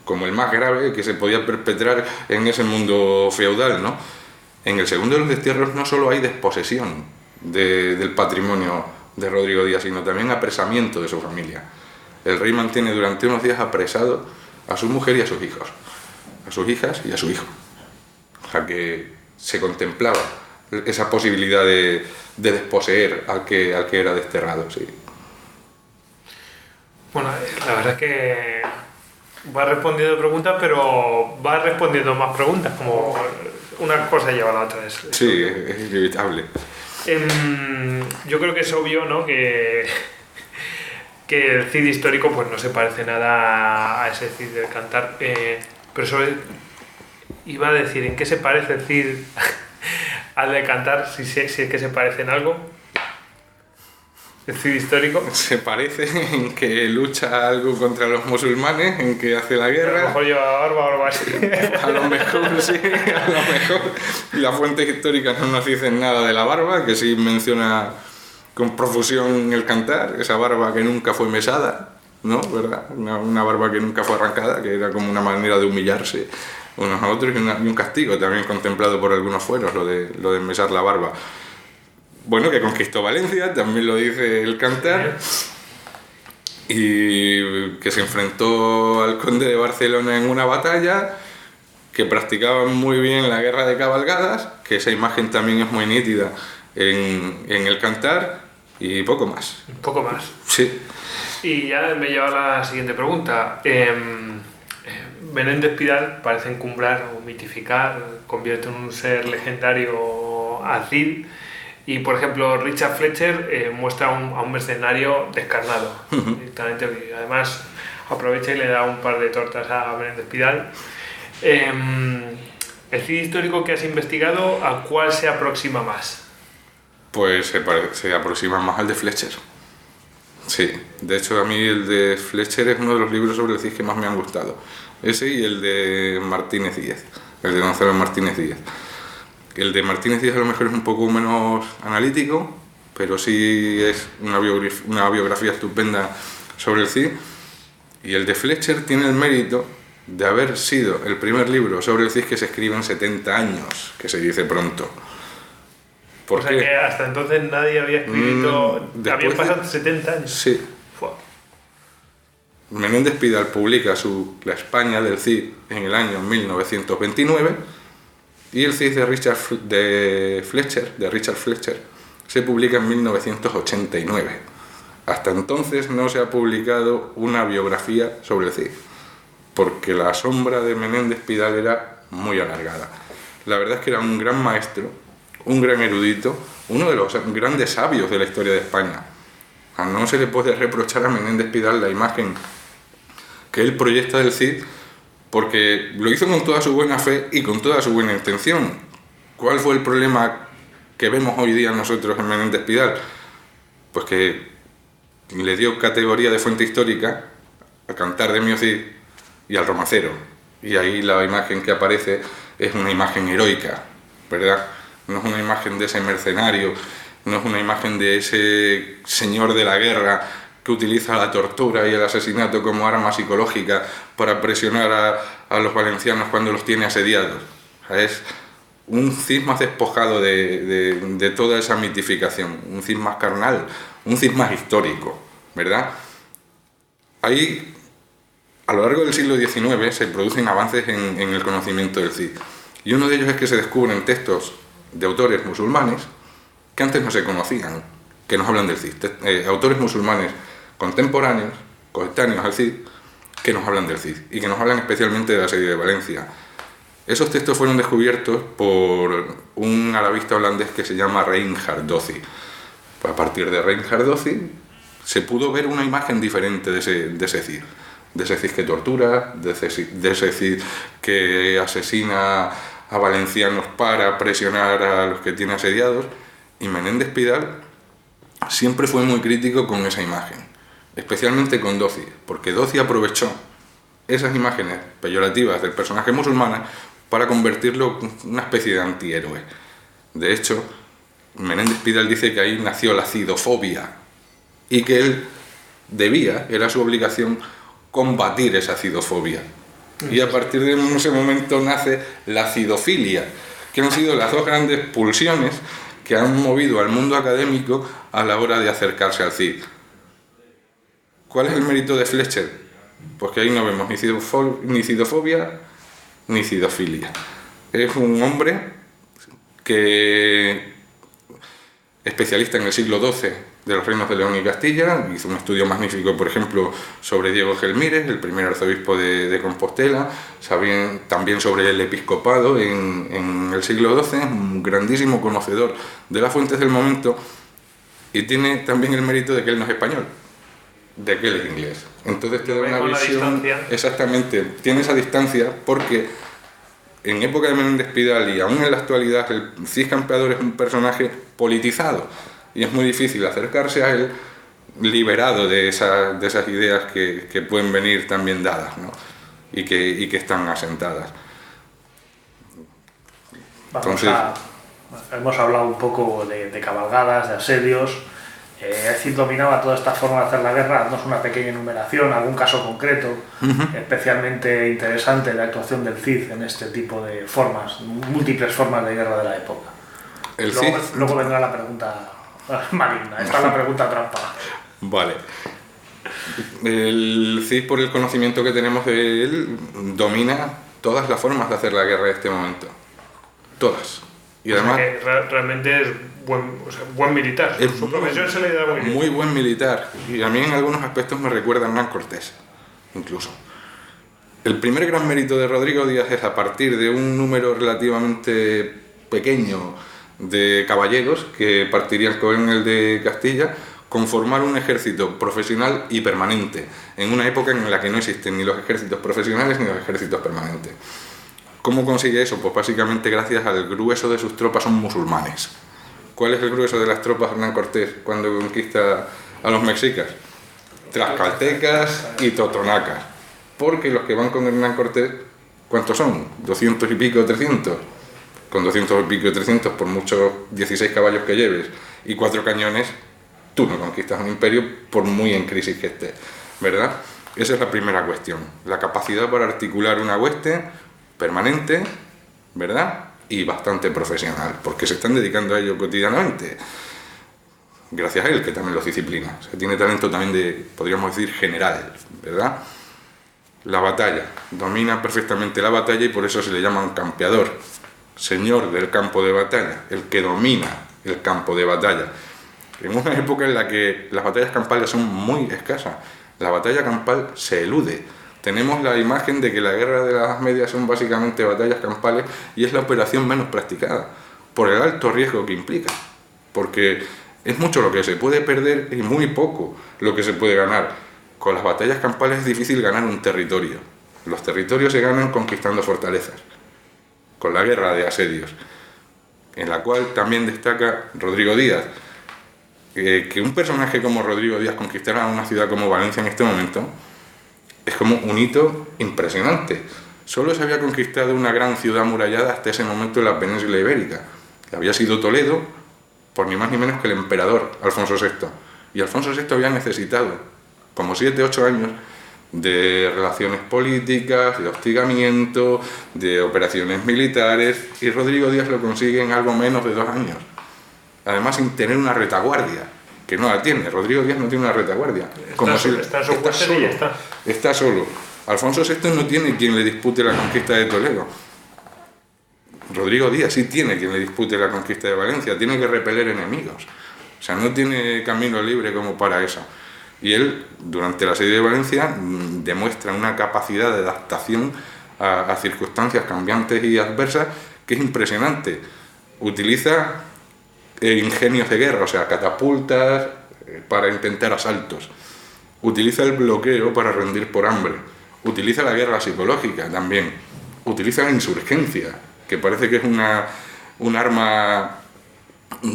como el más grave que se podía perpetrar en ese mundo feudal, ¿no? En el segundo de los destierros no solo hay desposesión del patrimonio de Rodrigo Díaz, sino también apresamiento de su familia. El rey mantiene durante unos días apresado a su mujer y a sus hijos, a sus hijas y a su hijo. O sea que se contemplaba esa posibilidad de desposeer al que era desterrado, sí. Bueno, la verdad es que va respondiendo preguntas, pero va respondiendo más preguntas, como una cosa lleva a la otra. Sí, es inevitable. Yo creo que es obvio, ¿no?, que el Cid histórico pues no se parece nada a ese Cid del Cantar, pero eso iba a decir, ¿en qué se parece el Cid al del Cantar? Si es que se parece en algo. ¿El Cid histórico? Se parece en que lucha algo contra los musulmanes, en que hace la guerra. A lo mejor lleva barba o algo así. A lo mejor sí, a lo mejor. Las fuentes históricas no nos dicen nada de la barba, que sí menciona con profusión el Cantar, esa barba que nunca fue mesada, ¿no? ¿Verdad? Una barba que nunca fue arrancada, que era como una manera de humillarse unos a otros y un castigo también contemplado por algunos fueros, lo de mesar la barba. Bueno, que conquistó Valencia, también lo dice el Cantar, y que se enfrentó al conde de Barcelona en una batalla, que practicaba muy bien la guerra de cabalgadas, que esa imagen también es muy nítida en el Cantar, y poco más. Un poco más. Sí. Y ya me lleva a la siguiente pregunta. Menéndez Pidal parece encumbrar o mitificar, convierte en un ser legendario a Cid. Y, por ejemplo, Richard Fletcher muestra a un mercenario descarnado, directamente. Además, aprovecha y le da un par de tortas a Menéndez Pidal. El Cid histórico que has investigado, ¿a cuál se aproxima más? Pues se aproxima más al de Fletcher. Sí, de hecho a mí el de Fletcher es uno de los libros sobre el Cid que más me han gustado. Ese y el de Martínez Díez, el de Gonzalo Martínez Díez. El de Martínez Díez a lo mejor es un poco menos analítico, pero sí es una biografía estupenda sobre el Cid. Y el de Fletcher tiene el mérito de haber sido el primer libro sobre el Cid que se escribe en 70 años, que se dice pronto. O sea que hasta entonces nadie había escrito... habían pasado 70 años. Sí. Fua. Menéndez Pidal publica La España del Cid en el año 1929 y el Cid de Richard Fletcher se publica en 1989. Hasta entonces no se ha publicado una biografía sobre el Cid, porque la sombra de Menéndez Pidal era muy alargada. La verdad es que era un gran maestro, un gran erudito, uno de los grandes sabios de la historia de España. No se le puede reprochar a Menéndez Pidal la imagen que él proyecta del Cid, porque lo hizo con toda su buena fe y con toda su buena intención. ¿Cuál fue el problema que vemos hoy día nosotros en Menéndez Pidal? Pues que le dio categoría de fuente histórica al Cantar de Mio Cid y al Romancero. Y ahí la imagen que aparece es una imagen heroica, ¿verdad? No es una imagen de ese mercenario, no es una imagen de ese señor de la guerra que utiliza la tortura y el asesinato como arma psicológica para presionar a los valencianos cuando los tiene asediados. O sea, es un Cid más despojado de toda esa mitificación, un Cid más carnal, un Cid más histórico, ¿verdad? Ahí, a lo largo del siglo XIX, se producen avances en el conocimiento del Cid. Y uno de ellos es que se descubren textos de autores musulmanes que antes no se conocían, que nos hablan del Cid. Autores musulmanes contemporáneos, coetáneos al Cid, que nos hablan del Cid y que nos hablan especialmente del asedio de Valencia. Esos textos fueron descubiertos por un arabista holandés que se llama Reinhard Dozy. Pues a partir de Reinhard Dozy se pudo ver una imagen diferente de ese Cid. De ese Cid que tortura, de ese Cid que asesina a valencianos para presionar a los que tiene asediados. Y Menéndez Pidal siempre fue muy crítico con esa imagen, especialmente con Dozy, porque Dozy aprovechó esas imágenes peyorativas del personaje musulmán para convertirlo en una especie de antihéroe. De hecho, Menéndez Pidal dice que ahí nació la cidofobia y que él era su obligación combatir esa cidofobia. Y a partir de ese momento nace la cidofilia, que han sido las dos grandes pulsiones que han movido al mundo académico a la hora de acercarse al Cid. ¿Cuál es el mérito de Fletcher? Pues que ahí no vemos ni cidofobia ni cidofilia. Es un hombre que especialista en el siglo XII de los reinos de León y Castilla, hizo un estudio magnífico, por ejemplo, sobre Diego Gelmírez, el primer arzobispo de Compostela, también sobre el episcopado en el siglo XII, un grandísimo conocedor de las fuentes del momento, y tiene también el mérito de que él no es español, de que él es inglés. Entonces te da una visión... Exactamente, tiene esa distancia porque en época de Menéndez Pidal y aún en la actualidad el Cid Campeador es un personaje politizado y es muy difícil acercarse a él liberado de esas ideas que pueden venir también dadas, ¿no? y que están asentadas. Hemos hablado un poco de cabalgadas, de asedios. El Cid dominaba toda esta forma de hacer la guerra. Haznos una pequeña enumeración, algún caso concreto especialmente interesante de actuación del Cid en este tipo de formas, múltiples formas de guerra de la época. Luego vendrá la pregunta maligna. Esta es la pregunta trampa. Vale. El Cid, por el conocimiento que tenemos de él, domina todas las formas de hacer la guerra en este momento. Todas. Y además, que realmente es buen militar. Su profesión se le da muy bien. Muy buen militar. Y a mí en algunos aspectos me recuerda a Hernán Cortés, incluso. El primer gran mérito de Rodrigo Díaz es, a partir de un número relativamente pequeño de caballeros que partirían con el de Castilla, conformar un ejército profesional y permanente, en una época en la que no existen ni los ejércitos profesionales ni los ejércitos permanentes. ¿Cómo consigue eso? Pues básicamente gracias al grueso de sus tropas son musulmanes. ¿Cuál es el grueso de las tropas de Hernán Cortés cuando conquista a los mexicas? Tlaxcaltecas y totonacas. Porque los que van con Hernán Cortés, ¿cuántos son? 200 y pico, 300. Con 200 y pico, 300, por muchos 16 caballos que lleves y 4 cañones, tú no conquistas un imperio por muy en crisis que estés, ¿verdad? Esa es la primera cuestión, la capacidad para articular una hueste permanente, ¿verdad? Y bastante profesional, porque se están dedicando a ello cotidianamente. Gracias a él, que también los disciplina. O sea, tiene talento también de, podríamos decir, general, ¿verdad? La batalla. Domina perfectamente la batalla y por eso se le llama un campeador. Señor del campo de batalla, el que domina el campo de batalla. En una época en la que las batallas campales son muy escasas, la batalla campal se elude. Tenemos la imagen de que la guerra de las medias son básicamente batallas campales y es la operación menos practicada, por el alto riesgo que implica. Porque es mucho lo que se puede perder y muy poco lo que se puede ganar. Con las batallas campales es difícil ganar un territorio. Los territorios se ganan conquistando fortalezas. Con la guerra de asedios, en la cual también destaca Rodrigo Díaz. Que un personaje como Rodrigo Díaz conquistara una ciudad como Valencia en este momento es como un hito impresionante. Solo se había conquistado una gran ciudad amurallada hasta ese momento en la península ibérica, que había sido Toledo, por ni más ni menos que el emperador Alfonso VI. Y Alfonso VI había necesitado como 7 u 8 años de relaciones políticas, de hostigamiento, de operaciones militares, y Rodrigo Díaz lo consigue en algo menos de 2 años. Además, sin tener una retaguardia, que no la tiene. Rodrigo Díaz no tiene una retaguardia. Está solo. Alfonso VI no tiene quien le dispute la conquista de Toledo. Rodrigo Díaz sí tiene quien le dispute la conquista de Valencia, tiene que repeler enemigos. O sea, no tiene camino libre como para eso. Y él, durante el asedio de Valencia, demuestra una capacidad de adaptación a circunstancias cambiantes y adversas que es impresionante. Utiliza ingenios de guerra, o sea, catapultas para intentar asaltos. Utiliza el bloqueo para rendir por hambre. Utiliza la guerra psicológica también. Utiliza la insurgencia, que parece que es un arma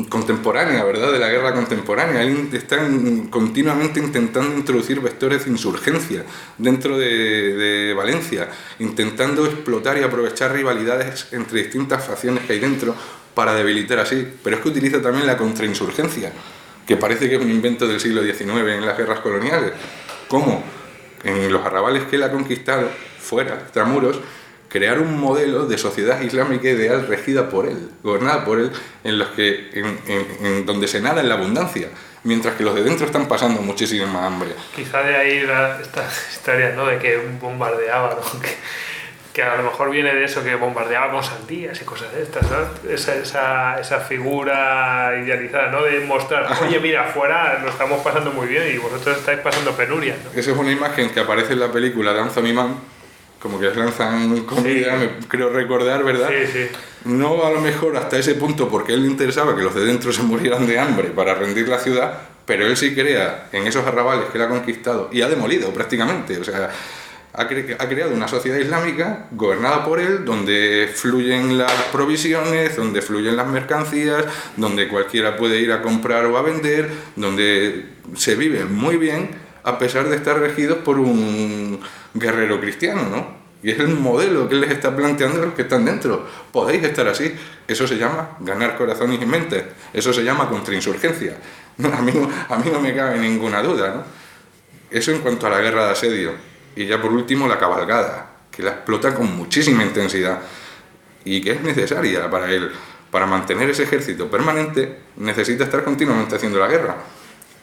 contemporánea, ¿verdad?, de la guerra contemporánea. Están continuamente intentando introducir vectores de insurgencia dentro de Valencia, intentando explotar y aprovechar rivalidades entre distintas facciones que hay dentro para debilitar así. Pero es que utiliza también la contrainsurgencia, que parece que es un invento del siglo XIX en las guerras coloniales. ¿Cómo? En los arrabales que él ha conquistado, fuera, extramuros, crear un modelo de sociedad islámica ideal regida por él, gobernada por él, en donde se nada en la abundancia, mientras que los de dentro están pasando muchísima hambre. Quizá de ahí estas historias, ¿no?, de que bombardeaba, ¿no? Que a lo mejor viene de eso, que bombardeaba con sandías y cosas de estas, ¿no? Esa figura idealizada, ¿no?, de mostrar, oye, mira, afuera lo estamos pasando muy bien y vosotros estáis pasando penurias, ¿no? Esa es una imagen que aparece en la película de Anthony Mann, como que les lanzan comida, sí. Creo recordar, ¿verdad? Sí, sí. No a lo mejor hasta ese punto, porque a él le interesaba que los de dentro se murieran de hambre para rendir la ciudad, pero él sí crea en esos arrabales que él ha conquistado y ha demolido prácticamente, o sea, ha creado una sociedad islámica gobernada por él, donde fluyen las provisiones, donde fluyen las mercancías, donde cualquiera puede ir a comprar o a vender, donde se vive muy bien, a pesar de estar regidos por un guerrero cristiano, ¿no? Y es el modelo que él les está planteando a los que están dentro. Podéis estar así. Eso se llama ganar corazones y mentes. Eso se llama contrainsurgencia. A mí no me cabe ninguna duda, ¿no? Eso en cuanto a la guerra de asedio. Y ya por último la cabalgada, que la explota con muchísima intensidad y que es necesaria para él. Para mantener ese ejército permanente necesita estar continuamente haciendo la guerra.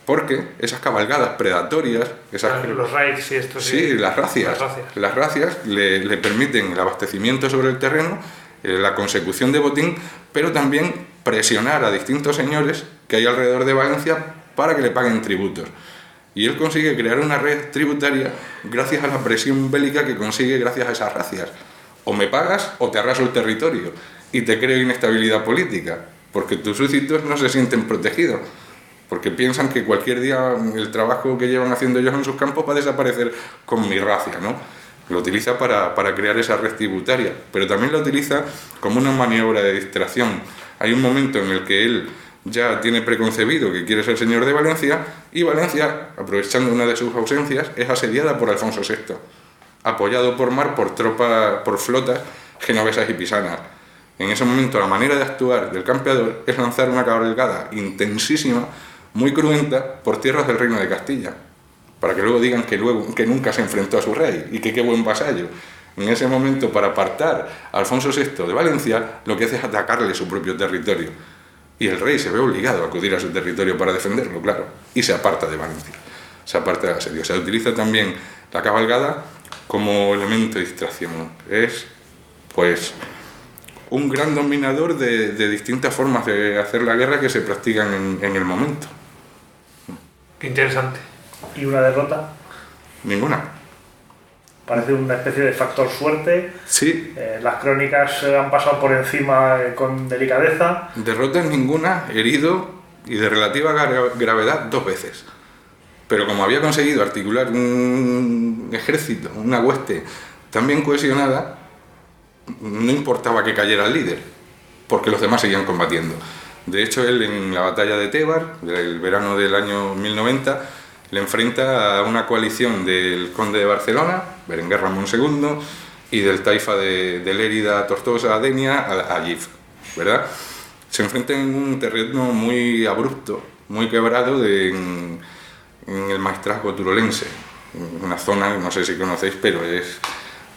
Porque esas cabalgadas predatorias... los raids y esto sí. Sí, las razias. Las razias le permiten el abastecimiento sobre el terreno, la consecución de botín, pero también presionar a distintos señores que hay alrededor de Valencia para que le paguen tributos. Y él consigue crear una red tributaria gracias a la presión bélica que consigue gracias a esas razias. O me pagas o te arraso el territorio y te creo inestabilidad política, porque tus súbditos no se sienten protegidos. Porque piensan que cualquier día el trabajo que llevan haciendo ellos en sus campos va a desaparecer con mi racia, ¿no? Lo utiliza para crear esa red tributaria, pero también lo utiliza como una maniobra de distracción. Hay un momento en el que él ya tiene preconcebido que quiere ser señor de Valencia, y Valencia, aprovechando una de sus ausencias, es asediada por Alfonso VI, apoyado por mar por flotas genovesas y pisanas. En ese momento la manera de actuar del campeador es lanzar una cabalgada intensísima, muy cruenta, por tierras del reino de Castilla, para que luego digan que nunca se enfrentó a su rey y que qué buen vasallo. En ese momento, para apartar a Alfonso VI de Valencia, lo que hace es atacarle su propio territorio. Y el rey se ve obligado a acudir a su territorio para defenderlo, claro, y se aparta de Valencia, se aparta del asedio. Se utiliza también la cabalgada como elemento de distracción. Es, pues, un gran dominador de distintas formas de hacer la guerra que se practican en el momento. Qué interesante. ¿Y una derrota? Ninguna. Parece una especie de factor suerte. Sí. Las crónicas han pasado por encima con delicadeza. Derrotas ninguna, herido y de relativa gravedad 2 veces. Pero como había conseguido articular un ejército, una hueste tan bien cohesionada, no importaba que cayera el líder, porque los demás seguían combatiendo. De hecho, él en la batalla de Tébar, del verano del año 1090, le enfrenta a una coalición del conde de Barcelona, Berenguer Ramón II, y del taifa de Lérida, Tortosa, Denia, a Gif, ¿verdad? Se enfrentan en un terreno muy abrupto, muy quebrado en el maestrazgo turolense, una zona, no sé si conocéis, pero es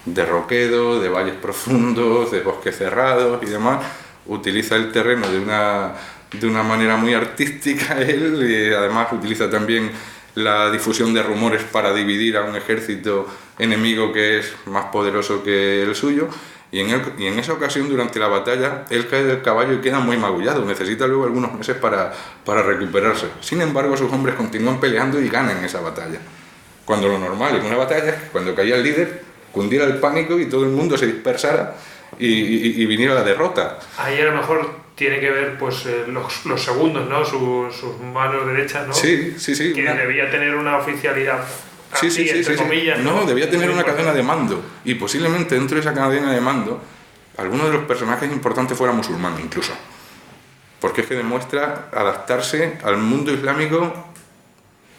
de roquedo, de valles profundos, de bosques cerrados y demás. Utiliza el terreno de una manera muy artística él, y además utiliza también la difusión de rumores para dividir a un ejército enemigo que es más poderoso que el suyo, y en esa ocasión, durante la batalla, él cae del caballo y queda muy magullado, necesita luego algunos meses para recuperarse. Sin embargo, sus hombres continúan peleando y ganan esa batalla, cuando lo normal en una batalla es que cuando caía el líder cundiera el pánico y todo el mundo se dispersara y viniera la derrota. Ahí a lo mejor tiene que ver pues los segundos, ¿no? Sus manos derechas, ¿no? Sí. Que debía tener una oficialidad. Sí, entre comillas, no, debía tener una cadena de mando. Y posiblemente dentro de esa cadena de mando, alguno de los personajes importantes fuera musulmán incluso. Porque es que demuestra adaptarse al mundo islámico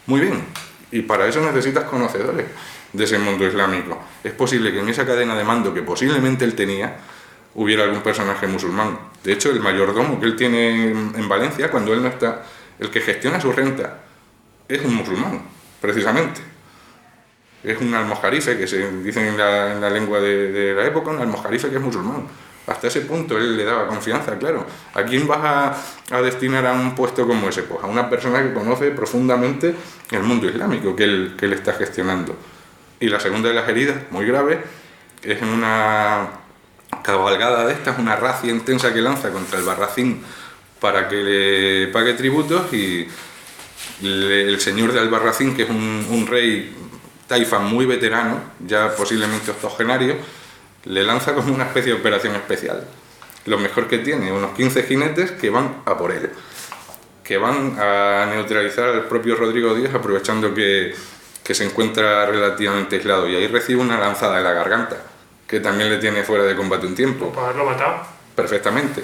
muy bien. Y para eso necesitas conocedores de ese mundo islámico. Es posible que en esa cadena de mando que posiblemente él tenía, hubiera algún personaje musulmán. De hecho, el mayordomo que él tiene en Valencia, cuando él no está, el que gestiona su renta, es un musulmán, precisamente. Es un almojarife, que se dice en la lengua de la época, un almojarife que es musulmán. Hasta ese punto él le daba confianza, claro. ¿A quién vas a destinar a un puesto como ese? Pues a una persona que conoce profundamente el mundo islámico que él está gestionando. Y la segunda de las heridas, muy grave, es en una cabalgada de estas, una racia intensa que lanza contra el Albarracín para que le pague tributos, y el señor de Albarracín, que es un rey taifa muy veterano, ya posiblemente octogenario, le lanza como una especie de operación especial. Lo mejor que tiene, unos 15 jinetes que van a por él, que van a neutralizar al propio Rodrigo Díaz, aprovechando que se encuentra relativamente aislado, y ahí recibe una lanzada en la garganta, que también le tiene fuera de combate un tiempo. Para haberlo matado. Perfectamente.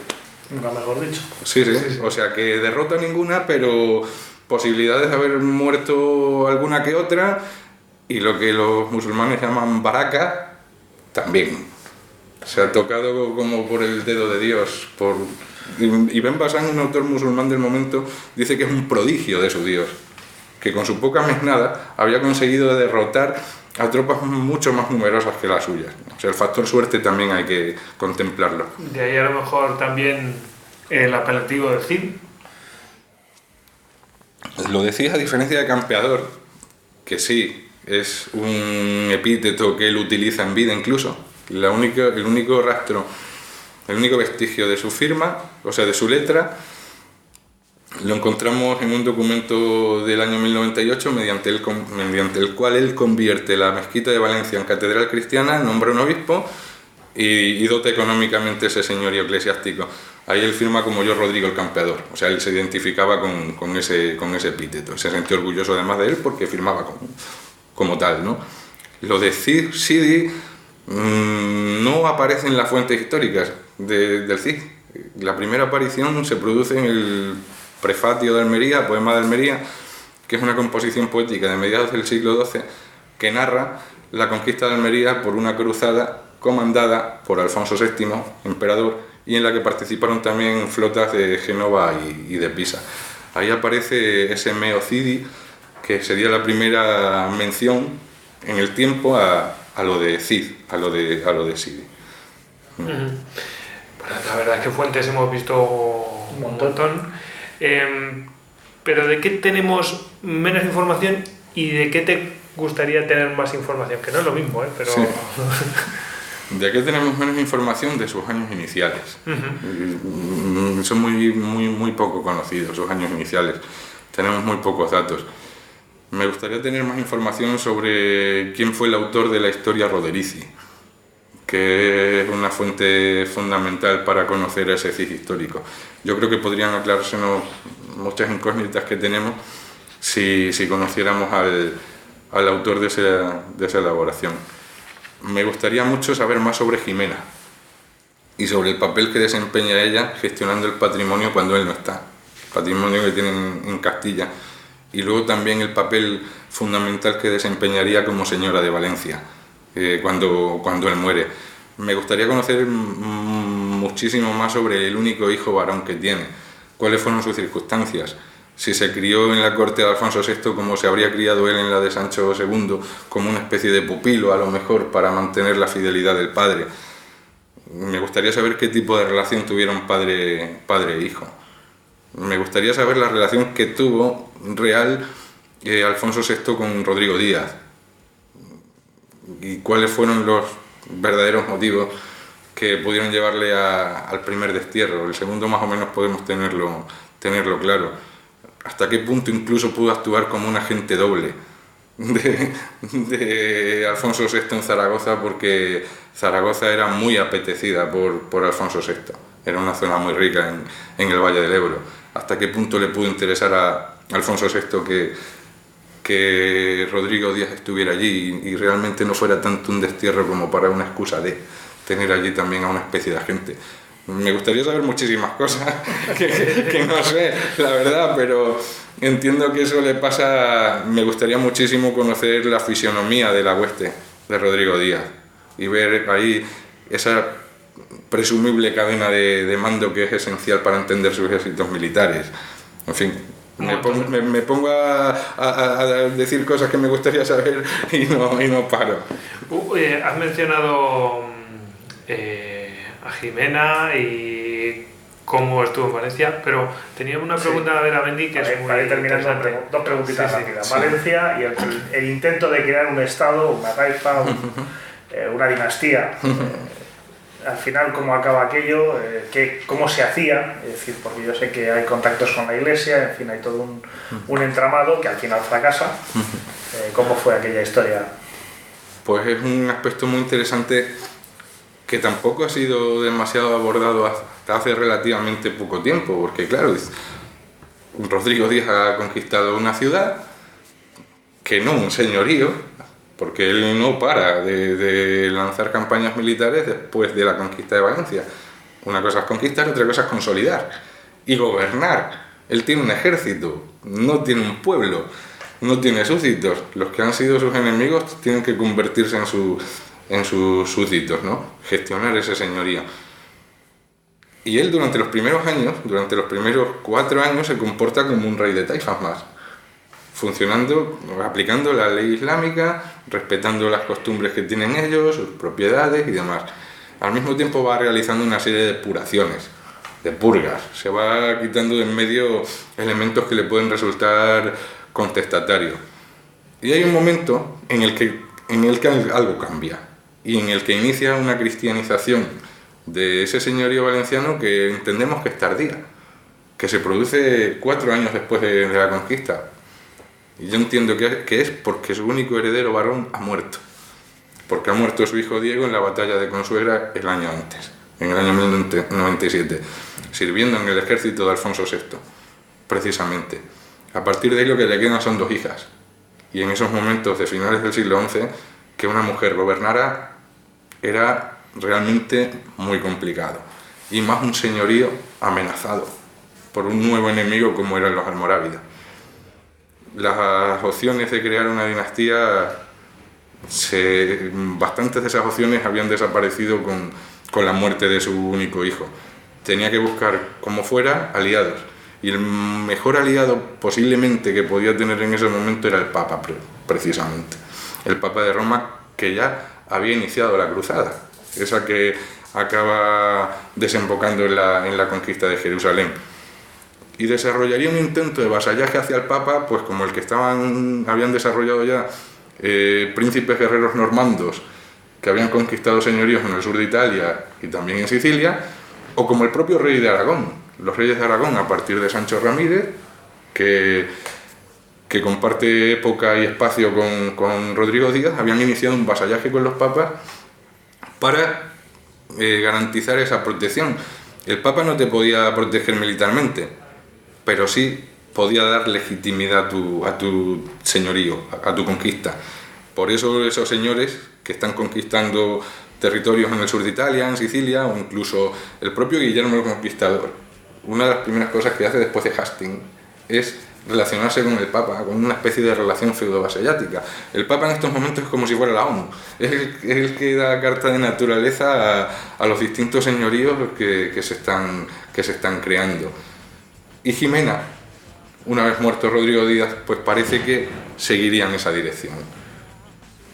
Nunca mejor dicho. Sí. O sea que derrota ninguna, pero posibilidades de haber muerto alguna que otra, y lo que los musulmanes llaman baraka, también. Se ha tocado como por el dedo de Dios. Ibn Basan, un autor musulmán del momento, dice que es un prodigio de su Dios, que con su poca mesnada había conseguido derrotar a tropas mucho más numerosas que las suyas. O sea, el factor suerte también hay que contemplarlo. De ahí a lo mejor también el apelativo del Cid. Lo decís a diferencia de campeador, que sí, es un epíteto que él utiliza en vida incluso. El único rastro, el único vestigio de su firma, o sea, de su letra, lo encontramos en un documento del año 1098 mediante el cual él convierte la mezquita de Valencia en catedral cristiana, nombra un obispo y dota económicamente ese señorío eclesiástico. Ahí él firma como yo, Rodrigo el Campeador. O sea, él se identificaba con ese epíteto. Se sentía orgulloso además de él porque firmaba como tal, ¿no? Lo de Cid, Sidi, no aparece en las fuentes históricas del Cid. La primera aparición se produce en el Prefatio de Almería, poema de Almería, que es una composición poética de mediados del siglo XII que narra la conquista de Almería por una cruzada comandada por Alfonso VII, emperador, y en la que participaron también flotas de Génova y de Pisa. Ahí aparece ese Meo Cidi, que sería la primera mención en el tiempo a lo de Cid, a lo de Cidi. Bueno, la verdad es que fuentes hemos visto un montón. Pero ¿de qué tenemos menos información y de qué te gustaría tener más información? Que no es lo mismo, pero... Sí. ¿De qué tenemos menos información? De sus años iniciales. Son muy poco conocidos sus años iniciales. Tenemos muy pocos datos. Me gustaría tener más información sobre quién fue el autor de la historia Roderici, que es una fuente fundamental para conocer ese Cid histórico. Yo creo que podrían aclarársenos muchas incógnitas que tenemos si conociéramos al autor de esa elaboración. Me gustaría mucho saber más sobre Jimena y sobre el papel que desempeña ella gestionando el patrimonio cuando él no está, el patrimonio que tienen en Castilla, y luego también el papel fundamental que desempeñaría como señora de Valencia cuando él muere. Me gustaría conocer muchísimo más sobre el único hijo varón que tiene, cuáles fueron sus circunstancias, si se crió en la corte de Alfonso VI como se habría criado él en la de Sancho II, como una especie de pupilo a lo mejor para mantener la fidelidad del padre. Me gustaría saber qué tipo de relación tuvieron padre e hijo. Me gustaría saber la relación que tuvo real Alfonso VI con Rodrigo Díaz y cuáles fueron los verdaderos motivos que pudieron llevarle al primer destierro. El segundo más o menos podemos tenerlo claro. Hasta qué punto incluso pudo actuar como un agente doble de Alfonso VI en Zaragoza, porque Zaragoza era muy apetecida por Alfonso VI. Era una zona muy rica en el Valle del Ebro. Hasta qué punto le pudo interesar a Alfonso VI que Rodrigo Díaz estuviera allí y realmente no fuera tanto un destierro como para una excusa de tener allí también a una especie de agente. Me gustaría saber muchísimas cosas que no sé, la verdad, pero entiendo que eso le pasa. Me gustaría muchísimo conocer la fisionomía de la hueste de Rodrigo Díaz y ver ahí esa presumible cadena de mando que es esencial para entender sus éxitos militares. En fin, me pongo a decir cosas que me gustaría saber y no paro. Has mencionado a Jimena y cómo estuvo en Valencia, pero tenía una pregunta de Beramendi que es muy interesante. Dos preguntitas rápidas. Valencia y el intento de crear un estado, una taifa, una dinastía. Al final, ¿cómo acaba aquello? ¿Cómo se hacía? Es decir, porque yo sé que hay contactos con la iglesia, en fin, hay todo un entramado que al final fracasa. ¿Cómo fue aquella historia? Pues es un aspecto muy interesante que tampoco ha sido demasiado abordado hasta hace relativamente poco tiempo, porque claro, Rodrigo Díaz ha conquistado una ciudad, que no un señorío, porque él no para de lanzar campañas militares después de la conquista de Valencia. Una cosa es conquistar, otra cosa es consolidar y gobernar. Él tiene un ejército, no tiene un pueblo, no tiene súbditos. Los que han sido sus enemigos tienen que convertirse en sus súbditos, ¿no? Gestionar ese señorío. Y él durante los primeros 4 años, se comporta como un rey de taifas más, funcionando, aplicando la ley islámica, respetando las costumbres que tienen ellos, sus propiedades y demás. Al mismo tiempo va realizando una serie de depuraciones, de purgas. Se va quitando de en medio elementos que le pueden resultar contestatarios. Y hay un momento en el que algo cambia y en el que inicia una cristianización de ese señorío valenciano que entendemos que es tardía, que se produce 4 años después de la conquista. Y yo entiendo que es porque su único heredero varón ha muerto, porque ha muerto su hijo Diego en la batalla de Consuegra el año antes, en el año 1097, sirviendo en el ejército de Alfonso VI, precisamente. A partir de ahí lo que le quedan son 2 hijas, y en esos momentos de finales del siglo XI, que una mujer gobernara era realmente muy complicado, y más un señorío amenazado por un nuevo enemigo como eran los almorávides. Las opciones de crear una dinastía, bastantes de esas opciones habían desaparecido con la muerte de su único hijo. tenía que buscar, como fuera, aliados. Y el mejor aliado posiblemente que podía tener en ese momento era el Papa, precisamente. El Papa de Roma, que ya había iniciado la cruzada, esa que acaba desembocando en la conquista de Jerusalén. Y desarrollaría un intento de vasallaje hacia el Papa, pues como el que habían desarrollado ya príncipes guerreros normandos que habían conquistado señoríos en el sur de Italia y también en Sicilia, o como el propio rey de Aragón. Los reyes de Aragón, a partir de Sancho Ramírez, que comparte época y espacio con Rodrigo Díaz, habían iniciado un vasallaje con los papas para garantizar esa protección. El Papa no te podía proteger militarmente, pero sí podía dar legitimidad a tu señorío, a tu conquista. Por eso esos señores que están conquistando territorios en el sur de Italia, en Sicilia, o incluso el propio Guillermo el Conquistador, una de las primeras cosas que hace después de Hastings es relacionarse con el Papa, con una especie de relación feudo-vasallática. El Papa en estos momentos es como si fuera la ONU, es el que da carta de naturaleza a los distintos señoríos que se están creando. Y Jimena, una vez muerto Rodrigo Díaz, pues parece que seguiría en esa dirección,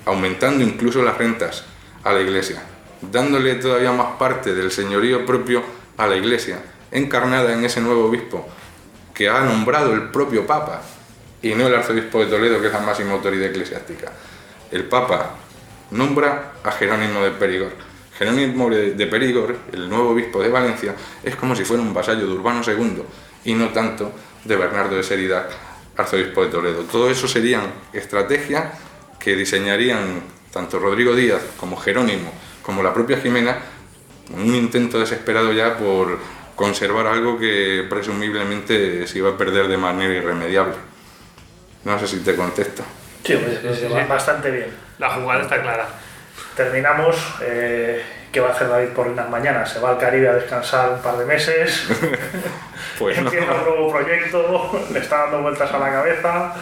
aumentando incluso las rentas a la Iglesia, dándole todavía más parte del señorío propio a la Iglesia, encarnada en ese nuevo obispo que ha nombrado el propio Papa y no el arzobispo de Toledo, que es la máxima autoridad eclesiástica. El Papa nombra a Jerónimo de Perigor. Jerónimo de Perigor, el nuevo obispo de Valencia, es como si fuera un vasallo de Urbano II y no tanto de Bernardo de Seridac, arzobispo de Toledo. Todo eso serían estrategias que diseñarían tanto Rodrigo Díaz como Jerónimo, como la propia Jimena, con un intento desesperado ya por conservar algo que presumiblemente se iba a perder de manera irremediable. No sé si te contesto. Sí, bastante bien. La jugada está clara. Terminamos. ¿Qué va a hacer David Porrinas mañana? ¿Se va al Caribe a descansar un par de meses? Pues no. Empieza un nuevo proyecto, le está dando vueltas a la cabeza.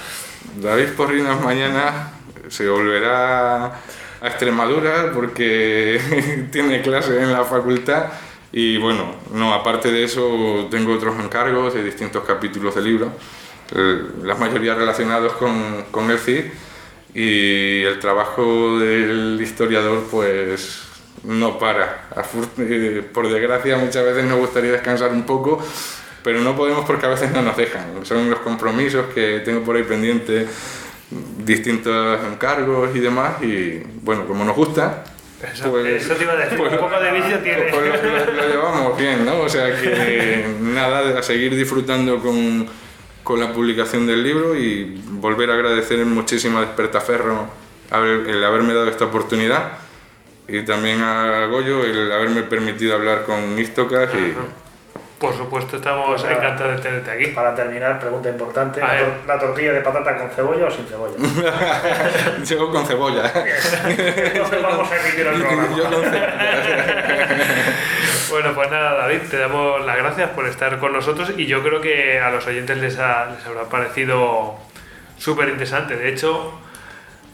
David Porrinas mañana se volverá a Extremadura porque tiene clase en la facultad. Y bueno, no, aparte de eso tengo otros encargos de distintos capítulos del libro, la mayoría relacionados con el Cid, y el trabajo del historiador pues no para. Por desgracia muchas veces nos gustaría descansar un poco, pero no podemos porque a veces no nos dejan. Son los compromisos que tengo por ahí pendientes, distintos encargos y demás, y bueno, como nos gusta, eso te iba a decir, un poco de vicio tiene. Pues lo llevamos bien, ¿no? O sea que nada, a seguir disfrutando con la publicación del libro y volver a agradecer muchísimo a Despertaferro el haberme dado esta oportunidad, y también a Goyo el haberme permitido hablar con Istocas. Y por supuesto, estamos encantados de tenerte aquí. Para terminar, pregunta importante: ¿la tortilla de patata con cebolla o sin cebolla? Yo con cebolla. Entonces vamos a emitir el programa. Yo con cebolla. Bueno, pues nada, David, te damos las gracias por estar con nosotros, y yo creo que a los oyentes les habrá parecido súper interesante. De hecho,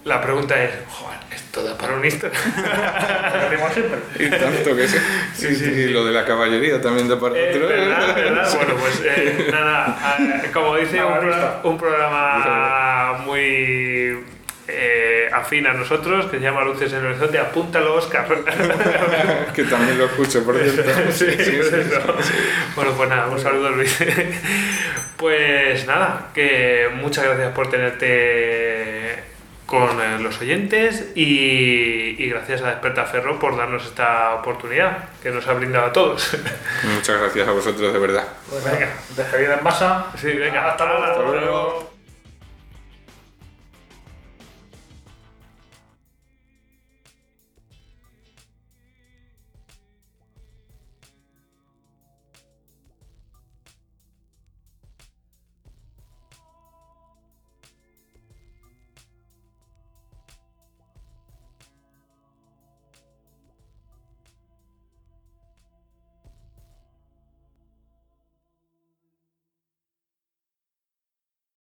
la pregunta es, joder, ¿esto da para un Instagram? Y tanto que sí. Sí. Y lo de la caballería también da para otro. ¿Verdad? Bueno, pues nada, como dice un programa muy afín a nosotros, que se llama Luces en el Horizonte, apúntalo, Oscar. Que también lo escucho, por cierto. Sí. Bueno, pues nada, un saludo, Luis. Pues nada, que muchas gracias por tenerte con los oyentes, y gracias a Despertaferro por darnos esta oportunidad que nos ha brindado a todos. Muchas gracias a vosotros, de verdad. Pues venga, despedida en masa. Sí, venga, hasta luego.